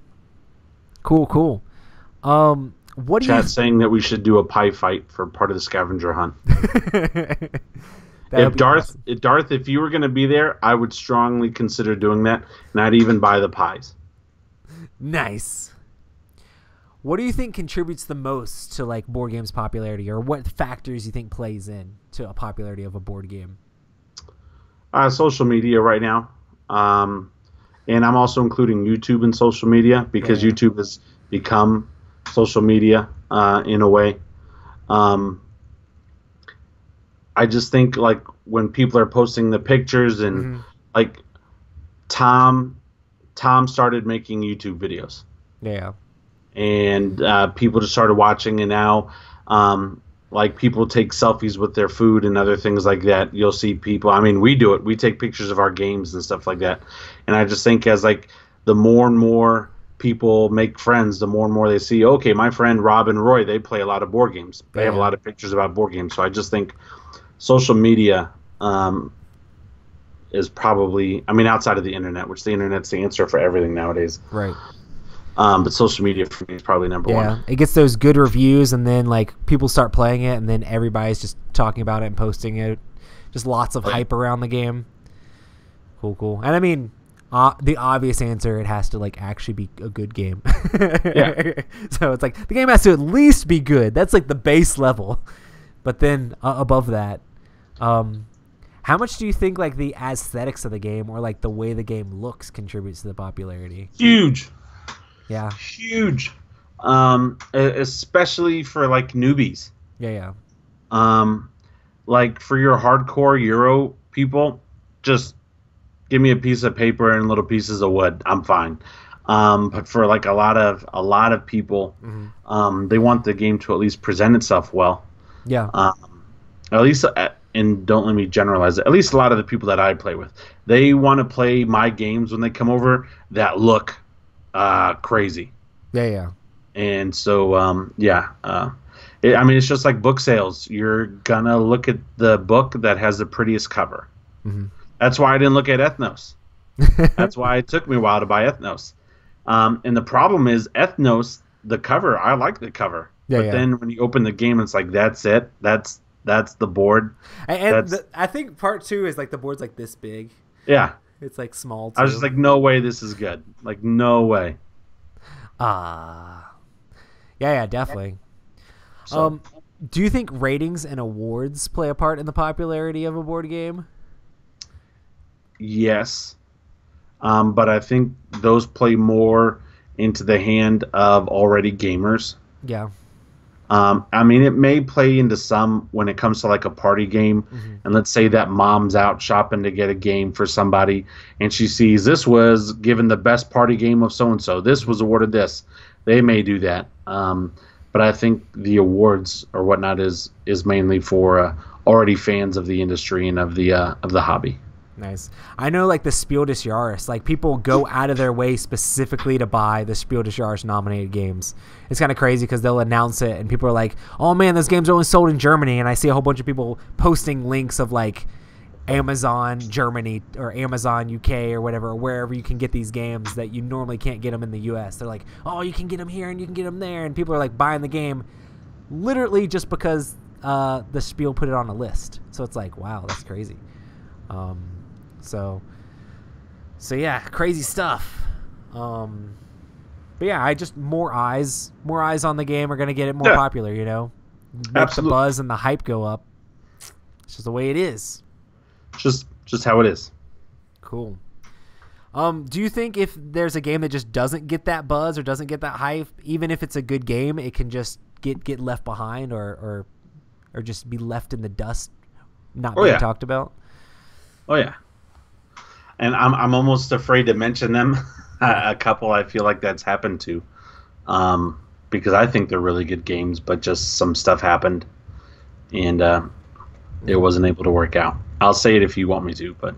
Cool. What do you saying that we should do a pie fight for part of the scavenger hunt? If Darth, if you were going to be there, I would strongly consider doing that, and I'd even buy the pies. Nice. What do you think contributes the most to like board games popularity, or what factors you think plays in to a popularity of a board game? Social media right now. And I'm also including YouTube in social media because YouTube has become social media in a way. I just think like when people are posting the pictures and like Tom started making YouTube videos. Yeah. And people just started watching, and now like people take selfies with their food and other things like that. You'll see people, I mean, we do it. We take pictures of our games and stuff like that. And I just think as like the more and more people make friends, the more and more they see, okay, my friend Rob and Roy, they play a lot of board games. They have a lot of pictures about board games. So I just think social media is probably, I mean, outside of the internet, which the internet's the answer for everything nowadays. Right. But social media for me is probably number one. Yeah, it gets those good reviews, and then like people start playing it, and then everybody's just talking about it and posting it. Just lots of hype around the game. Cool. And I mean, the obvious answer, it has to like actually be a good game. Yeah. So it's like the game has to at least be good. That's like the base level. But then above that, how much do you think like the aesthetics of the game or like the way the game looks contributes to the popularity? Huge. Yeah. Huge. Especially for like newbies. Yeah. Like for your hardcore Euro people, just give me a piece of paper and little pieces of wood. I'm fine. But for like a lot of people, they want the game to at least present itself well. Yeah. At least, and don't let me generalize it, at least a lot of the people that I play with, they want to play my games when they come over that look crazy. Yeah. And so, I mean, it's just like book sales. You're going to look at the book that has the prettiest cover. Mm-hmm. That's why I didn't look at Ethnos. That's why it took me a while to buy Ethnos. And the problem is Ethnos, the cover, I like the cover. But then when you open the game, it's like, that's it. That's the board. And I think part 2 is like the board's like this big. Yeah. It's like small too. I was just like, no way this is good. Like, no way. Yeah, definitely. So. Do you think ratings and awards play a part in the popularity of a board game? Yes. But I think those play more into the hand of already gamers. Yeah. I mean, it may play into some when it comes to like a party game. Mm-hmm. And let's say that mom's out shopping to get a game for somebody and she sees this was given the best party game of so-and-so. This was awarded this. They may do that. But I think the awards or whatnot is mainly for already fans of the industry and of the hobby. Nice. I know like the Spiel des Jahres, like people go out of their way specifically to buy the Spiel des Jahres nominated games. It's kind of crazy because they'll announce it and people are like, oh man, those games are only sold in Germany. And I see a whole bunch of people posting links of like Amazon Germany or Amazon UK or whatever, or wherever you can get these games that you normally can't get them in the US. They're like, oh, you can get them here and you can get them there. And people are like buying the game literally just because the Spiel put it on a list. So it's like, wow, that's crazy. So yeah, crazy stuff. But yeah, I just more eyes on the game are gonna get it more popular. You know, make Absolutely. The buzz and the hype go up. It's just the way it is. Just how it is. Cool. Do you think if there's a game that just doesn't get that buzz or doesn't get that hype, even if it's a good game, it can just get left behind or just be left in the dust, not being talked about? Oh yeah. And I'm almost afraid to mention them. A couple I feel like that's happened to, because I think they're really good games, but just some stuff happened, and it wasn't able to work out. I'll say it if you want me to, but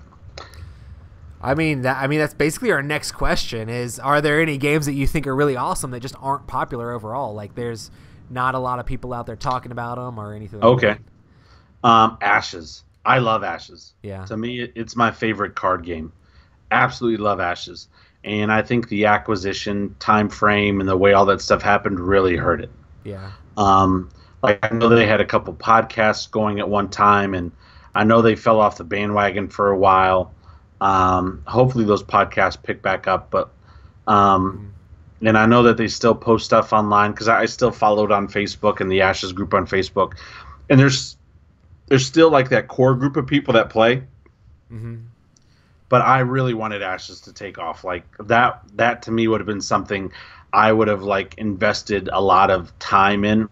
I mean that's basically our next question: is are there any games that you think are really awesome that just aren't popular overall? Like there's not a lot of people out there talking about them or anything. Okay. Ashes. I love Ashes. Yeah. To me, it's my favorite card game. Absolutely love Ashes. And I think the acquisition time frame and the way all that stuff happened really hurt it. Yeah. Like I know they had a couple podcasts going at one time, and I know they fell off the bandwagon for a while. Hopefully those podcasts pick back up, but and I know that they still post stuff online because I still followed on Facebook and the Ashes group on Facebook, and there's still like that core group of people that play. Mm-hmm. But I really wanted Ashes to take off. Like that to me would have been something I would have like invested a lot of time in,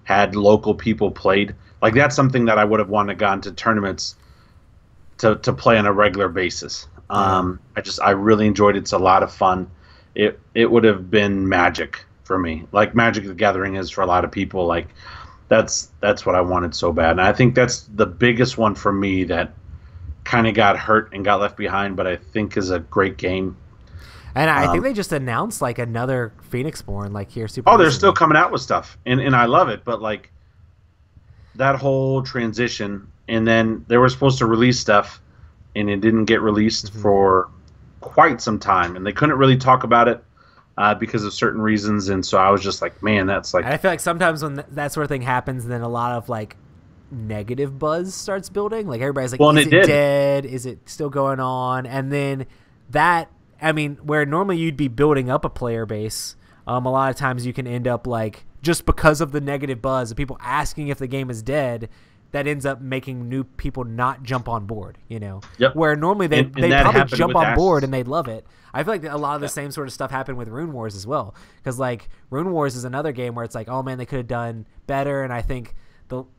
had local people played. Like that's something that I would have wanted to gone to tournaments to play on a regular basis. I really enjoyed it. It's a lot of fun. It would have been Magic for me. Like Magic the Gathering is for a lot of people. Like that's what I wanted so bad. And I think that's the biggest one for me that kind of got hurt and got left behind, but I think is a great game. And I think they just announced like another Phoenixborn like here super they're still coming out with stuff, and I love it, but like that whole transition, and then they were supposed to release stuff and it didn't get released for quite some time, and they couldn't really talk about it because of certain reasons, and so I was just like, man, that's like... And I feel like sometimes when that sort of thing happens, then a lot of like negative buzz starts building. Like everybody's like, is it dead? Is it still going on? And then that, I mean, where normally you'd be building up a player base, a lot of times you can end up like, just because of the negative buzz of people asking if the game is dead, that ends up making new people not jump on board, you know? Yep. Where normally they'd probably jump on board and they'd love it. I feel like a lot of the same sort of stuff happened with Rune Wars as well. Because like Rune Wars is another game where it's like, oh man, they could have done better, and I think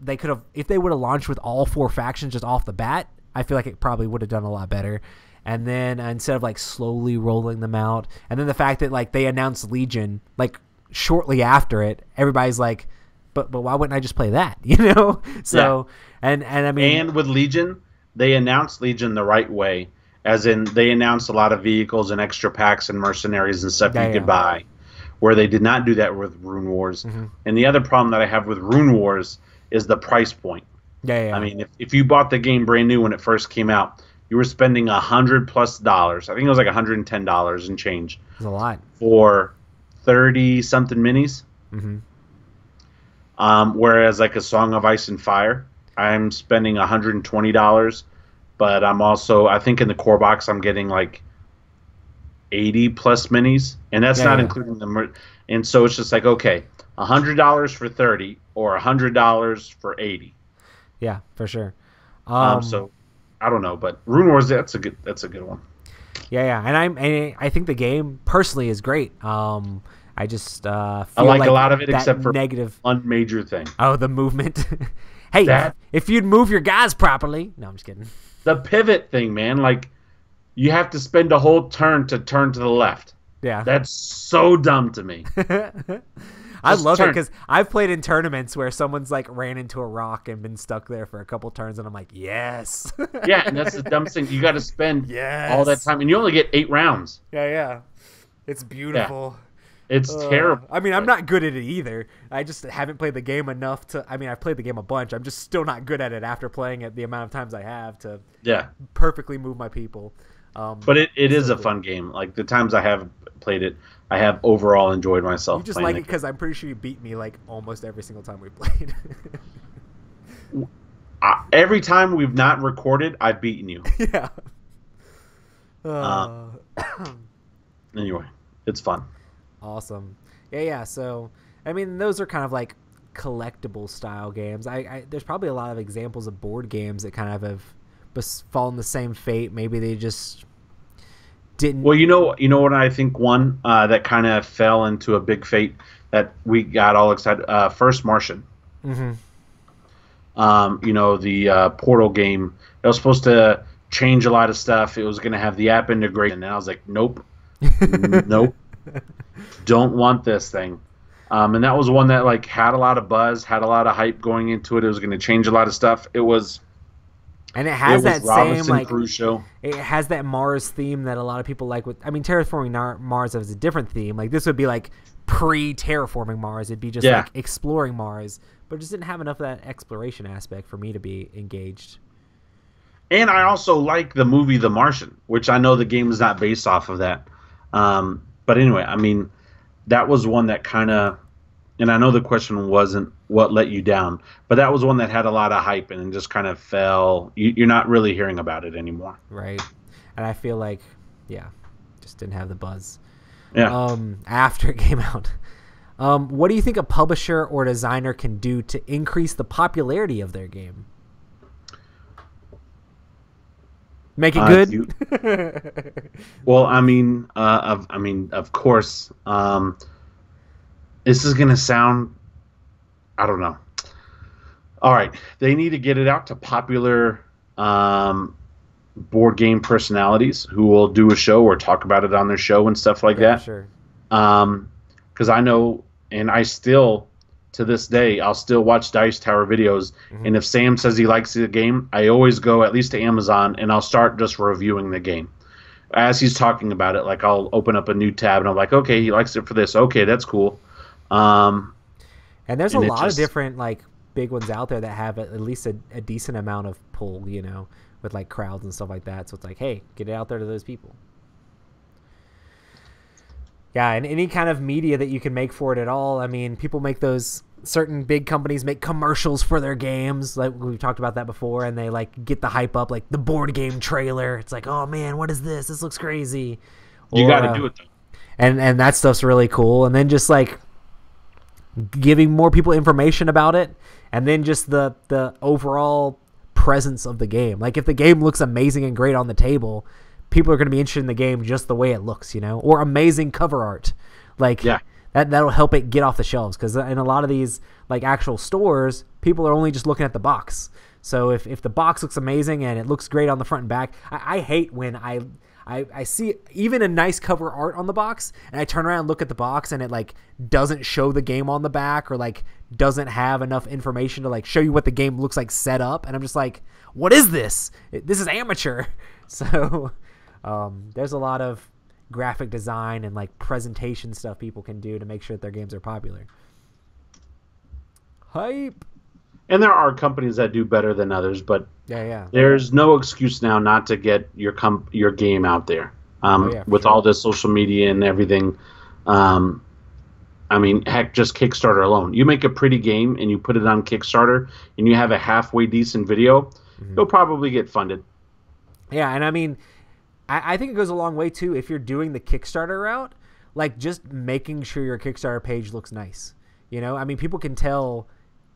they could have, if they would have launched with all 4 factions just off the bat, I feel like it probably would have done a lot better. And then instead of like slowly rolling them out, and then the fact that like they announced Legion like shortly after it, everybody's like, but why wouldn't I just play that? You know? So and I mean, and with Legion, they announced Legion the right way, as in they announced a lot of vehicles and extra packs and mercenaries and stuff you could buy, where they did not do that with Rune Wars. And the other problem that I have with Rune Wars is the price point. I mean, if you bought the game brand new when it first came out, you were spending $100+. I think it was like $110 and change. It's a lot for 30-something minis. Whereas like a Song of Ice and Fire, I'm spending $120, but I'm also, I think in the core box I'm getting like 80+ minis, and that's not including the and so it's just like, okay, $100 for 30 or $100 for 80. Yeah, for sure. So I don't know, but Rune Wars, that's a good one. Yeah, and I think the game personally is great. I just feel I like a lot of it except for negative one major thing. Oh, the movement. Hey, if you'd move your guys properly. No, I'm just kidding. The pivot thing, man. Like, you have to spend a whole turn to the left. Yeah. That's so dumb to me. I love it because I've played in tournaments where someone's like ran into a rock and been stuck there for a couple turns, and I'm like, yes. Yeah, and that's the dumbest thing. You got to spend all that time, and you only get 8 rounds. Yeah. It's beautiful. Yeah. It's terrible. I mean, I'm not good at it either. I just haven't played the game enough to. I mean, I've played the game a bunch. I'm just still not good at it after playing it the amount of times I have to. Perfectly move my people. But it is a fun game. Like the times I have played it, I have overall enjoyed myself. You just like it because I'm pretty sure you beat me like almost every single time we played. Every time we've not recorded, I've beaten you. Yeah. Anyway, it's fun. Awesome. Yeah. So, I mean, those are kind of like collectible style games. There's probably a lot of examples of board games that kind of have fallen the same fate. Maybe they just didn't. Well, you know what I think one that kind of fell into a big fate that we got all excited. First Martian. The Portal game. It was supposed to change a lot of stuff. It was going to have the app integration, and I was like, nope, nope, don't want this thing. And that was one that like had a lot of buzz, had a lot of hype going into it. It was going to change a lot of stuff. It was. And it has that Robinson same like Crusoe. It has that Mars theme that a lot of people like. With I mean, Terraforming Mars has a different theme. Like this would be like pre-terraforming Mars. It'd be just like exploring Mars, but it just didn't have enough of that exploration aspect for me to be engaged. And I also like the movie The Martian, which I know the game is not based off of that. But anyway, I mean, that was one that kind of, and I know the question wasn't what let you down, but that was one that had a lot of hype and just kind of fell. You're not really hearing about it anymore. Right. And I feel like, just didn't have the buzz. Yeah. After it came out. What do you think a publisher or designer can do to increase the popularity of their game? Make it good. Well, I mean, of course. This is gonna sound, I don't know. All right, they need to get it out to popular board game personalities who will do a show or talk about it on their show and stuff like that. Sure. Because I know, and I still, to this day, I'll still watch Dice Tower videos, and if Sam says he likes the game, I always go at least to Amazon, and I'll start just reviewing the game. As he's talking about it, like I'll open up a new tab, and I'm like, okay, he likes it for this. Okay, that's cool. And there's a lot of different like big ones out there that have at least a decent amount of pull, with like crowds and stuff like that. So it's like, hey, get it out there to those people. Yeah, and any kind of media that you can make for it at all. I mean, people make those, certain big companies make commercials for their games. Like we've talked about that before, and they like get the hype up, like the board game trailer. It's like, oh man, what is this? This looks crazy. You got to do it though. And that stuff's really cool. And then just like giving more people information about it, and then just the overall presence of the game. Like if the game looks amazing and great on the table, people are going to be interested in the game just the way it looks, or amazing cover art. Like that'll help it get off the shelves, because in a lot of these like actual stores, people are only just looking at the box. So if the box looks amazing and it looks great on the front and back, I hate when I see even a nice cover art on the box, and I turn around and look at the box, and it like doesn't show the game on the back, or like doesn't have enough information to like show you what the game looks like set up, and I'm just like, what is this? This is amateur. So there's a lot of graphic design and like presentation stuff people can do to make sure that their games are popular. Hype. And there are companies that do better than others, but Yeah. there's no excuse now not to get your game out there. With all this social media and everything. I mean, heck, just Kickstarter alone. You make a pretty game and you put it on Kickstarter and you have a halfway decent video, you'll probably get funded. Yeah, and I mean, I think it goes a long way too if you're doing the Kickstarter route, like just making sure your Kickstarter page looks nice. You know, I mean, people can tell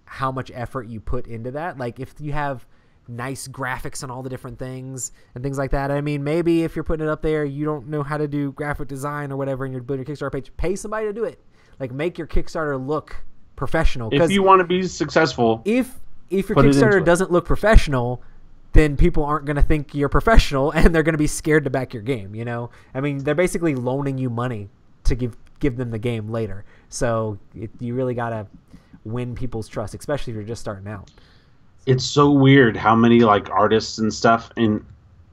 how much effort you put into that. Like if you have nice graphics on all the different things and things like that. I mean, maybe if you're putting it up there, you don't know how to do graphic design or whatever, and you're building your Kickstarter page, pay somebody to do it. Like make your Kickstarter look professional. If you want to be successful, if your Kickstarter doesn't look professional, then people aren't going to think you're professional, and they're going to be scared to back your game. You know, I mean, they're basically loaning you money to give them the game later. So you really got to win people's trust, especially if you're just starting out. It's so weird how many like artists and stuff, and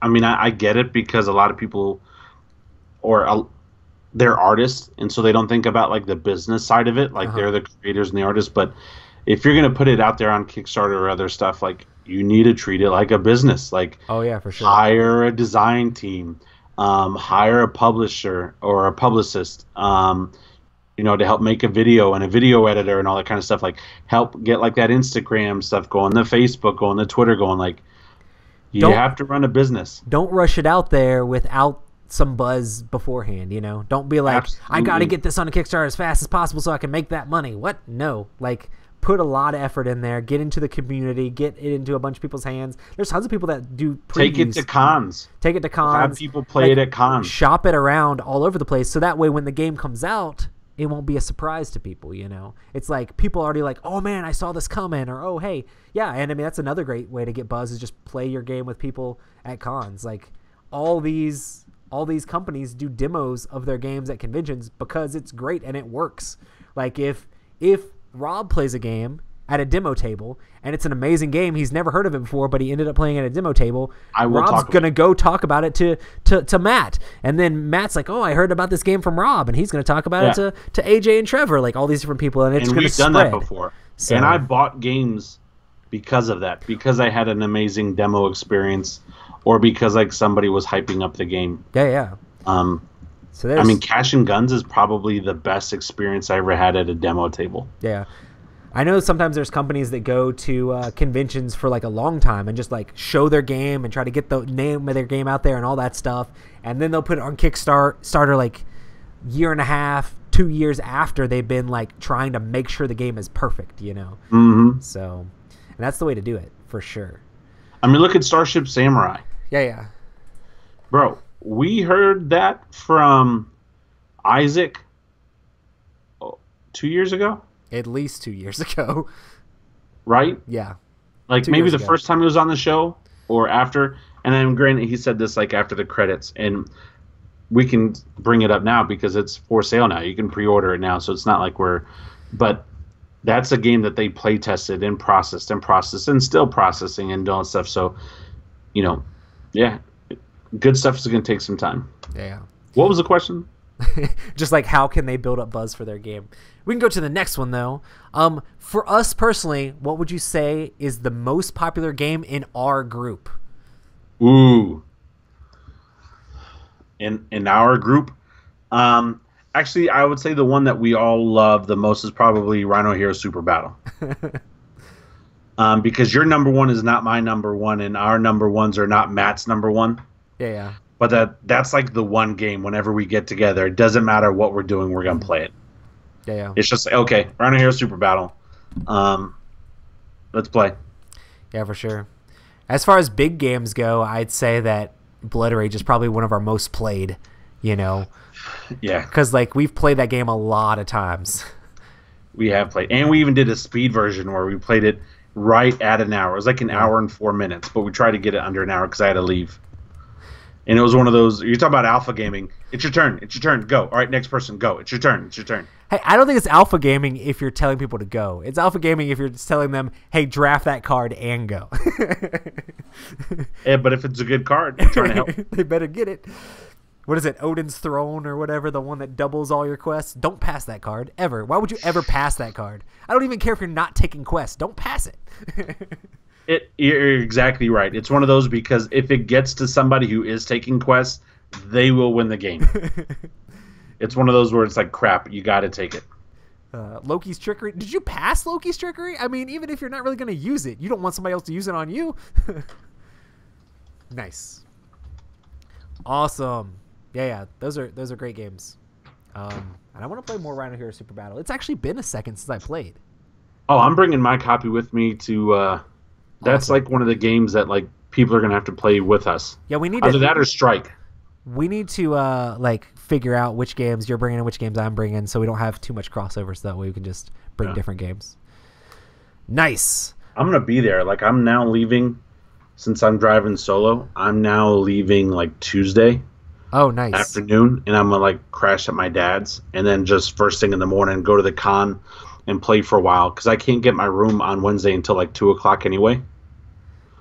I mean, I get it because a lot of people they're artists, and so they don't think about like the business side of it. Like they're the creators and the artists, but if you're gonna put it out there on Kickstarter or other stuff, like you need to treat it like a business. Like, oh yeah, for sure. Hire a design team, hire a publisher or a publicist, you know, to help make a video and a video editor and all that kind of stuff. Like, help get like that Instagram stuff going, the Facebook going, the Twitter going. Like, you have to run a business. Don't rush it out there without some buzz beforehand. You know, don't be like, absolutely, I got to get this on a Kickstarter as fast as possible so I can make that money. What? No, like. Put a lot of effort in there. Get into the community. Get it into a bunch of people's hands. There's tons of people that do previews. Take it to cons. Have people play it at cons. Shop it around all over the place, so that way when the game comes out, it won't be a surprise to people. You know, it's like people are already like, oh man, I saw this coming, or oh hey, yeah. And I mean, that's another great way to get buzz is just play your game with people at cons. Like all these companies do demos of their games at conventions because it's great and it works. Like if Rob plays a game at a demo table, and it's an amazing game. He's never heard of it before, but he ended up playing at a demo table. Rob's going to go talk about it to Matt. And then Matt's like, oh, I heard about this game from Rob, and he's going to talk about it to AJ and Trevor, like all these different people, and it's going to spread. And we've done that before. So, and I bought games because of that, because I had an amazing demo experience, or because like somebody was hyping up the game. Yeah. So I mean, Cash and Guns is probably the best experience I ever had at a demo table. Yeah. I know sometimes there's companies that go to conventions for like a long time and just like show their game and try to get the name of their game out there and all that stuff. And then they'll put it on Kickstarter like year and a half, 2 years after they've been like trying to make sure the game is perfect, you know? Mm-hmm. So, and that's the way to do it for sure. I mean, look at Starship Samurai. Yeah. Bro. We heard that from Isaac 2 years ago? At least 2 years ago. Right? Yeah. Like maybe the first time he was on the show or after. And then granted, he said this like after the credits. And we can bring it up now because it's for sale now. You can pre-order it now. So it's not like but that's a game that they play tested and processed and still processing and doing stuff. So, you know, yeah. Good stuff is going to take some time. Yeah. What was the question? Just like how can they build up buzz for their game? We can go to the next one though. For us personally, what would you say is the most popular game in our group? Ooh. In our group, actually, I would say the one that we all love the most is probably Rhino Hero Super Battle. Because your number one is not my number one, and our number ones are not Matt's number one. Yeah. But that's like the one game whenever we get together. It doesn't matter what we're doing, we're going to play it. Yeah. It's just, okay, Rhino Hero Super Battle. Let's play. Yeah, for sure. As far as big games go, I'd say that Blood Rage is probably one of our most played, you know. Yeah. Because, like, we've played that game a lot of times. We have played. And we even did a speed version where we played it right at an hour. It was like an hour and 4 minutes, but we tried to get it under an hour because I had to leave. And it was one of those. You're talking about alpha gaming. It's your turn. It's your turn. Go. All right, next person. Go. It's your turn. It's your turn. Hey, I don't think it's alpha gaming if you're telling people to go. It's alpha gaming if you're just telling them, "Hey, draft that card and go." Yeah, but if it's a good card, I'm trying to help. They better get it. What is it? Odin's Throne or whatever, the one that doubles all your quests. Don't pass that card ever. Why would you ever pass that card? I don't even care if you're not taking quests. Don't pass it. You're exactly right. It's one of those because if it gets to somebody who is taking quests, they will win the game. It's one of those where it's like, crap, you got to take it. Loki's Trickery. Did you pass Loki's Trickery? I mean, even if you're not really going to use it, you don't want somebody else to use it on you. Nice. Awesome. Yeah. Those are great games. And I want to play more Rhino Hero Super Battle. It's actually been a second since I played. Oh, I'm bringing my copy with me to. That's Awesome. like one of the games that like people are gonna have to play with us. Yeah, we need Either to. that or Strike. We need to like figure out which games you're bringing and which games I'm bringing, so we don't have too much crossover. So that way we can just bring different games. Nice. I'm gonna be there. Like I'm now leaving, since I'm driving solo. I'm now leaving like Tuesday Oh, nice. afternoon, and I'm gonna like crash at my dad's, and then just first thing in the morning go to the con and play for a while because I can't get my room on Wednesday until like 2:00 anyway.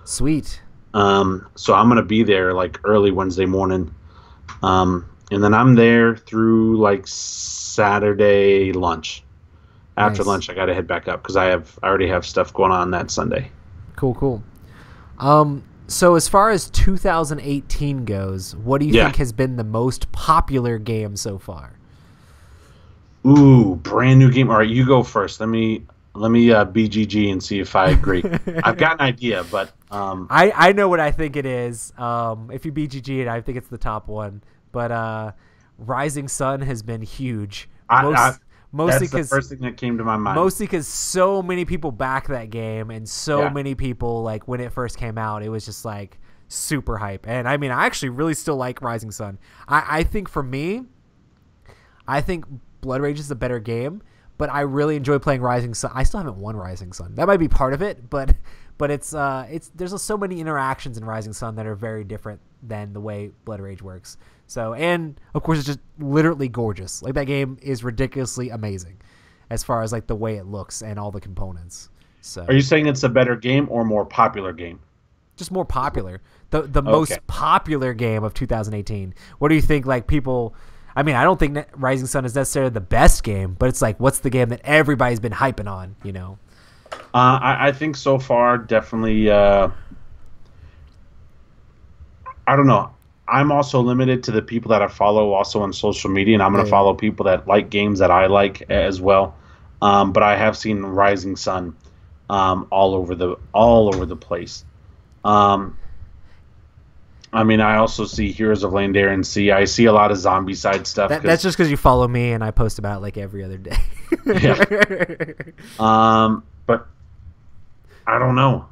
Sweet. So I'm gonna be there like early Wednesday morning, and then I'm there through like Saturday lunch. After Nice. lunch, I gotta head back up because I already have stuff going on that Sunday. Cool. So as far as 2018 goes, what do you Yeah. think has been the most popular game so far? Ooh, brand new game. All right, you go first. Let me BGG and see if I agree. I've got an idea, but I know what I think it is. If you BGG it, I think it's the top one. But Rising Sun has been huge. Mostly that's the because first thing that came to my mind. mostly because so many people back that game, and so Yeah. many people like when it first came out, it was just like super hype. And I mean, I actually really still like Rising Sun. I think for me, I think Blood Rage is a better game, but I really enjoy playing Rising Sun. I still haven't won Rising Sun. That might be part of it, but it's there's so many interactions in Rising Sun that are very different than the way Blood Rage works. So, and of course it's just literally gorgeous. Like that game is ridiculously amazing as far as like the way it looks and all the components. So Are you saying it's a better game or more popular game? just more popular. The most popular game of 2018. What do you think like people I mean, I don't think Rising Sun is necessarily the best game, but it's like what's the game that everybody's been hyping on, you know? I think so far definitely I don't know. I'm also limited to the people that I follow also on social media, and I'm going to follow people that like games that I like as well. But I have seen Rising Sun all over the place. I mean, I also see Heroes of Landarian Sea. I see a lot of zombie side stuff. That's just because you follow me and I post about it like every other day. Yeah. But I don't know.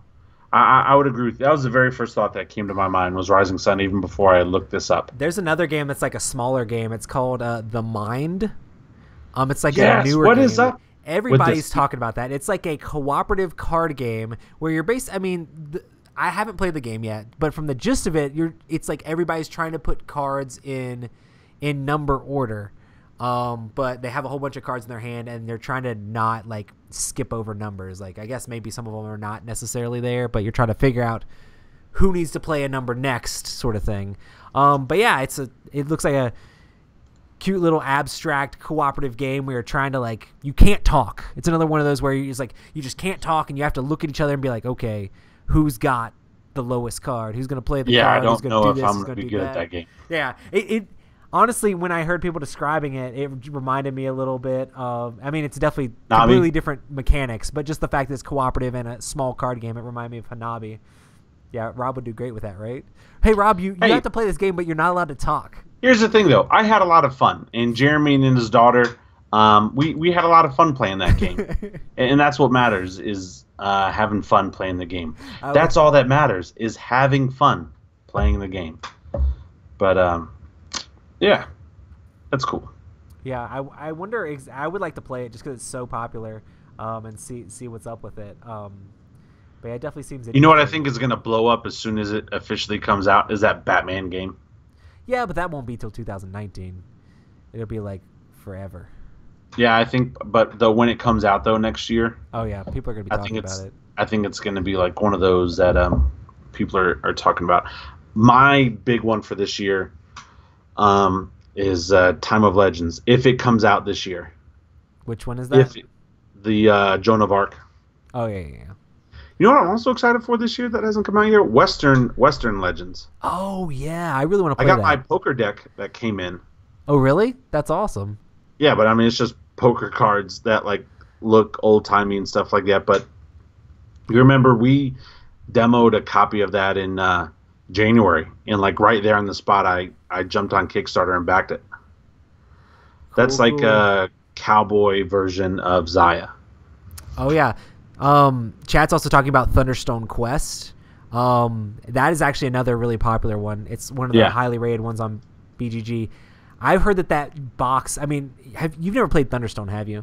I would agree with you. That was the very first thought that came to my mind was Rising Sun, even before I looked this up. There's another game that's like a smaller game. It's called The Mind. It's like a Yes, newer what game. is that? Everybody's talking about that. It's like a cooperative card game where you're based. I mean, I haven't played the game yet, but from the gist of it, it's like everybody's trying to put cards in number order. But they have a whole bunch of cards in their hand and they're trying to not like skip over numbers. Like I guess maybe some of them are not necessarily there, but you're trying to figure out who needs to play a number next sort of thing. But yeah, it looks like a cute little abstract cooperative game where you're trying to like, you can't talk. It's another one of those where you just can't talk and you have to look at each other and be like, okay, who's got the lowest card? Who's going to play the card? I Who's don't gonna know do if this? I'm Who's going to gonna be do good at that game. Yeah, it honestly, when I heard people describing it, it reminded me a little bit of. I mean, it's definitely completely different mechanics, but just the fact that it's cooperative and a small card game, it reminded me of Hanabi. Yeah, Rob would do great with that, right? Hey, Rob, you have to play this game, but you're not allowed to talk. Here's the thing, though. I had a lot of fun, and Jeremy and his daughter, we had a lot of fun playing that game, and that's what matters is having fun playing the game. That's all that matters is having fun playing the game. But yeah, that's cool. Yeah, I wonder. I would like to play it just because it's so popular, and see what's up with it. But yeah, it definitely seems. You know what I think is going to blow up as soon as it officially comes out is that Batman game. Yeah, but that won't be till 2019. It'll be like forever. Yeah, I think, but when it comes out though next year, Oh yeah, people are gonna be talking about it. I think it's going to be like one of those that people are talking about. My big one for this year is Time of Legends, if it comes out this year. Which one is that? The Joan of Arc. Oh yeah. You know what I'm also excited for this year that hasn't come out yet? Western Legends. Oh yeah, I really want to play that. I that. got my poker deck that came in. Oh really? That's awesome. Yeah, but I mean it's just poker cards that like look old timey and stuff like that. But you remember we demoed a copy of that in January, and like right there on the spot, I jumped on Kickstarter and backed it. That's like a cowboy version of Zaya. Oh yeah. Chat's also talking about Thunderstone Quest. That is actually another really popular one. It's one of the highly rated ones on BGG. I've heard that box. I mean, you've never played Thunderstone, have you?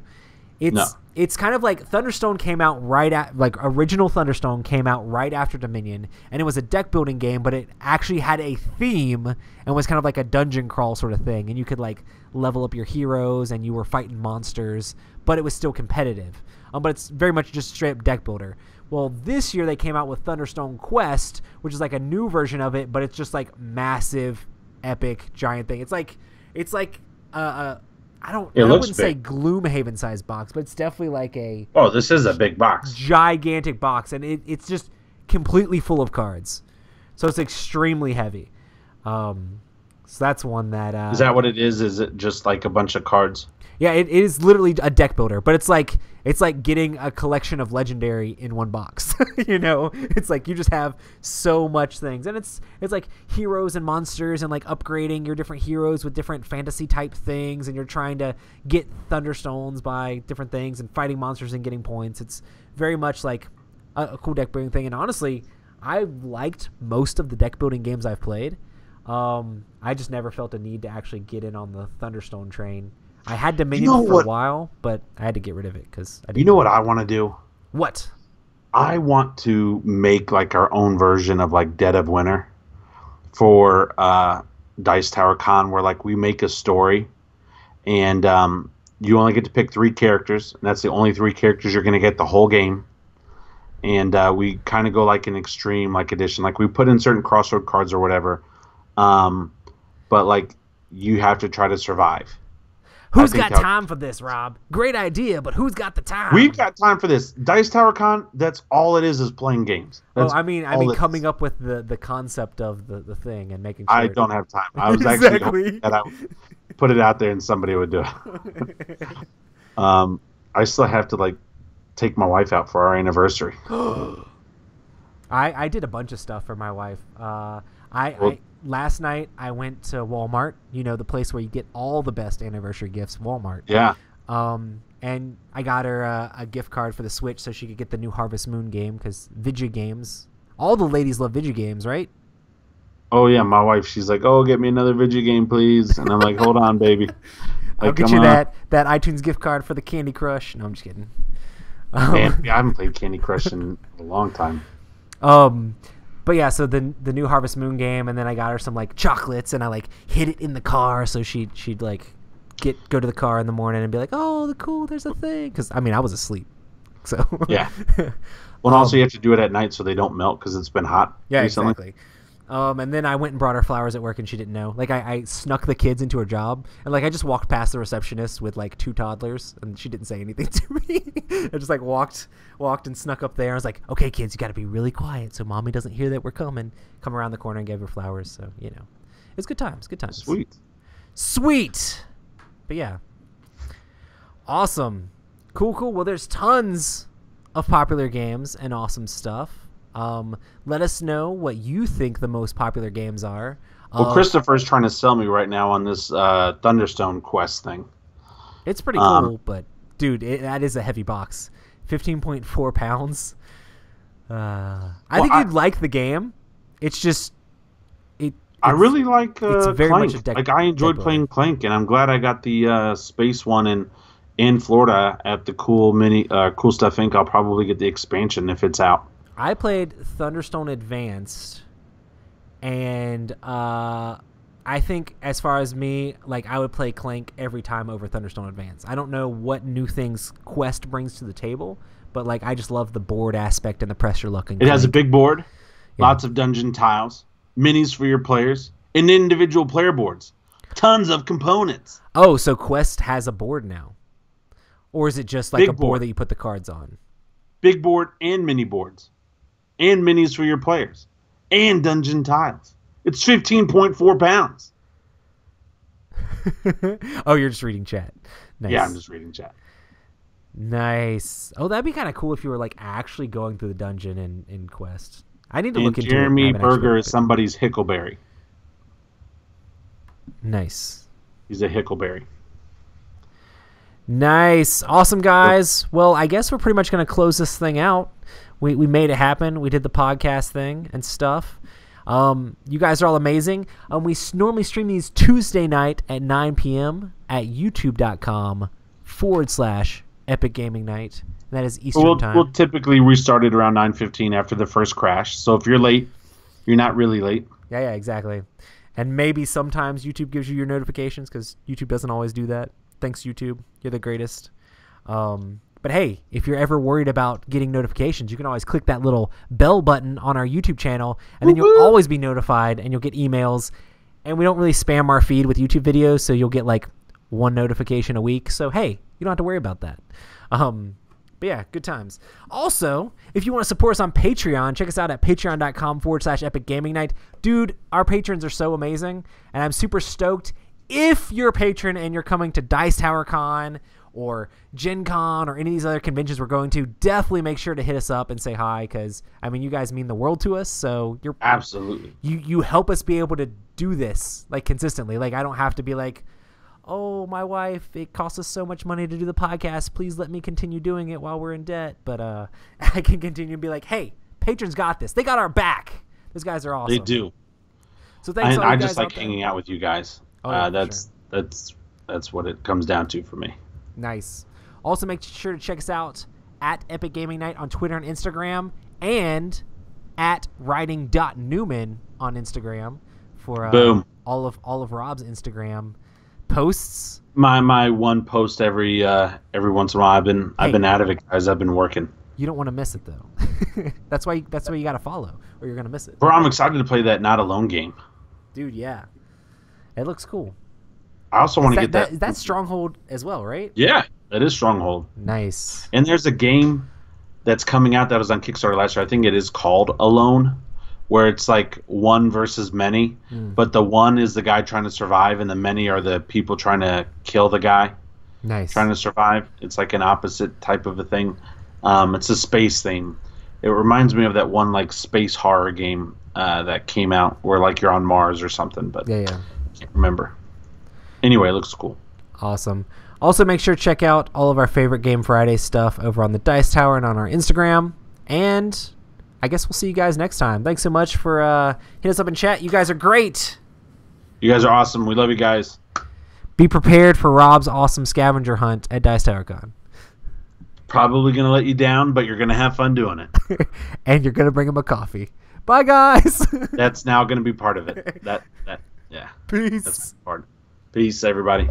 It's kind of like Thunderstone came out original Thunderstone came out right after Dominion, and it was a deck building game, but it actually had a theme and was kind of like a dungeon crawl sort of thing, and you could like level up your heroes and you were fighting monsters, but it was still competitive. But it's very much just straight up deck builder. Well, this year they came out with Thunderstone Quest, which is like a new version of it, but it's just like massive, epic, giant thing. It's like I wouldn't say Gloomhaven sized box, but it's definitely like a... Oh, this is a big box. Gigantic box, and it's just completely full of cards. So it's extremely heavy. So that's one that... is that what it is? Is it just like a bunch of cards? Yeah, it is literally a deck builder, but it's like getting a collection of Legendary in one box. You know, it's like you just have so much things, and it's like heroes and monsters, and like upgrading your different heroes with different fantasy type things, and you're trying to get Thunderstones by different things, and fighting monsters and getting points. It's very much like a cool deck building thing, and honestly, I've liked most of the deck building games I've played. I just never felt a need to actually get in on the Thunderstone train. I had Dominion for a while, but I had to get rid of it because I didn't. You know what I want to do? What? I want to make like our own version of like Dead of Winter for Dice Tower Con, where like we make a story, and you only get to pick 3 characters, and that's the only 3 characters you're going to get the whole game. And we kind of go like an extreme like edition, like we put in certain crossroad cards or whatever, but like you have to try to survive. Who's got time for this, Rob? Great idea, but who's got the time? We've got time for this. Dice Tower Con, that's all it is playing games. That's I mean coming up with the concept of the thing and making sure. I don't have time. I was actually hoping that I would put it out there and somebody would do it. I still have to like take my wife out for our anniversary. I did a bunch of stuff for my wife. Last night I went to Walmart, you know, the place where you get all the best anniversary gifts, Walmart. Yeah. And I got her a gift card for the Switch so she could get the new Harvest Moon game because Vidya games, all the ladies love Vidya games, right? Oh yeah, my wife, she's like, "Oh, get me another Vidya game, please." And I'm like, "Hold on, baby. Like, I'll get you that iTunes gift card for the Candy Crush." No, I'm just kidding. Man, I haven't played Candy Crush in a long time. But yeah, so the new Harvest Moon game, and then I got her some like chocolates, and I like hid it in the car so she'd like go to the car in the morning and be like, "Oh, cool, there's a thing," because I mean I was asleep, so yeah. Well, also you have to do it at night so they don't melt because it's been hot. Yeah, recently. Exactly. And then I went and brought her flowers at work, and she didn't know. Like I snuck the kids into her job, and like I just walked past the receptionist with like 2 toddlers, and she didn't say anything to me. I just like walked and snuck up there. I was like, "Okay, kids, you got to be really quiet so mommy doesn't hear that we're coming." Come around the corner and gave her flowers. So you know, it's good times. Good times. Sweet. But yeah, awesome, cool. Well, there's tons of popular games and awesome stuff. Let us know what you think the most popular games are. Well, Christopher's trying to sell me right now on this Thunderstone Quest thing. It's pretty cool, but dude, that is a heavy box. 15.4 pounds. I think you'd like the game. It's just I really like it's very Clank. much a deck. Like I enjoyed playing Clank, and I'm glad I got the space one in Florida at the Cool Stuff Inc. I'll probably get the expansion if it's out. I played Thunderstone Advanced, and I I think as far as me, like I would play Clank every time over Thunderstone Advance. I don't know what new things Quest brings to the table, but like I just love the board aspect and the pressure look. It has a big board, lots of dungeon tiles, minis for your players, and individual player boards. Tons of components. Oh, so Quest has a board now. Or is it just like Big a board that you put the cards on? Big board and mini boards. And minis for your players. And dungeon tiles. It's 15.4 pounds. Oh, you're just reading chat. Nice. Yeah, I'm just reading chat. Nice. Oh, that'd be kind of cool if you were like actually going through the dungeon in Quest. I need to look into Jeremy it. Berger is somebody's Hickleberry. Nice. He's a Hickleberry. Nice. Awesome, guys. Well, I guess we're pretty much going to close this thing out. We made it happen. We did the podcast thing and stuff. You guys are all amazing. We normally stream these Tuesday night at 9 p.m. at youtube.com/Epic Gaming Night. That is Eastern time. We'll typically restart it around 9:15 after the first crash. So if you're late, you're not really late. Yeah, exactly. And maybe sometimes YouTube gives you your notifications because YouTube doesn't always do that. Thanks, YouTube. You're the greatest. But hey, if you're ever worried about getting notifications, you can always click that little bell button on our YouTube channel, and then you'll always be notified, and you'll get emails. And we don't really spam our feed with YouTube videos, so you'll get like one notification a week. So hey, you don't have to worry about that. But yeah, good times. Also, if you want to support us on Patreon, check us out at patreon.com/Epic Gaming Night. Dude, our patrons are so amazing, and I'm super stoked. If you're a patron and you're coming to Dice Tower Con or Gen Con or any of these other conventions we're going to, definitely make sure to hit us up and say hi because, I mean, you guys mean the world to us. So you're absolutely. You help us be able to do this like consistently. Like I don't have to be like, oh, my wife, it costs us so much money to do the podcast. Please let me continue doing it while we're in debt. But I can continue to be like, hey, patrons got this. They got our back. Those guys are awesome. They do. So thanks. I just like hanging out with you guys. Oh, yeah, that's what it comes down to for me. Nice. Also, make sure to check us out at Epic Gaming Night on Twitter and Instagram, and at writing.newman on Instagram for Boom. all of Rob's Instagram posts. My one post every once in a while. I've been out of it, guys. I've been working. You don't want to miss it though. that's why you got to follow, or you're gonna miss it. Bro, I'm excited to play that Not Alone game. Dude, yeah, it looks cool. I also want to get that. Is that Stronghold as well, right? Yeah, that is Stronghold. Nice. And there's a game that's coming out that was on Kickstarter last year. I think it is called Alone, where it's like one versus many, but the one is the guy trying to survive, and the many are the people trying to kill the guy. Nice. Trying to survive. It's like an opposite type of a thing. It's a space thing. It reminds me of that one like space horror game that came out where like you're on Mars or something, but yeah. I can't remember. Anyway, it looks cool. Awesome. Also, make sure to check out all of our favorite Game Friday stuff over on the Dice Tower and on our Instagram. And I guess we'll see you guys next time. Thanks so much for hitting us up in chat. You guys are great. You guys are awesome. We love you guys. Be prepared for Rob's awesome scavenger hunt at Dice Tower Con. Probably going to let you down, but you're going to have fun doing it. And you're going to bring him a coffee. Bye, guys. That's now going to be part of it. Yeah. Peace. That's part. Peace, everybody.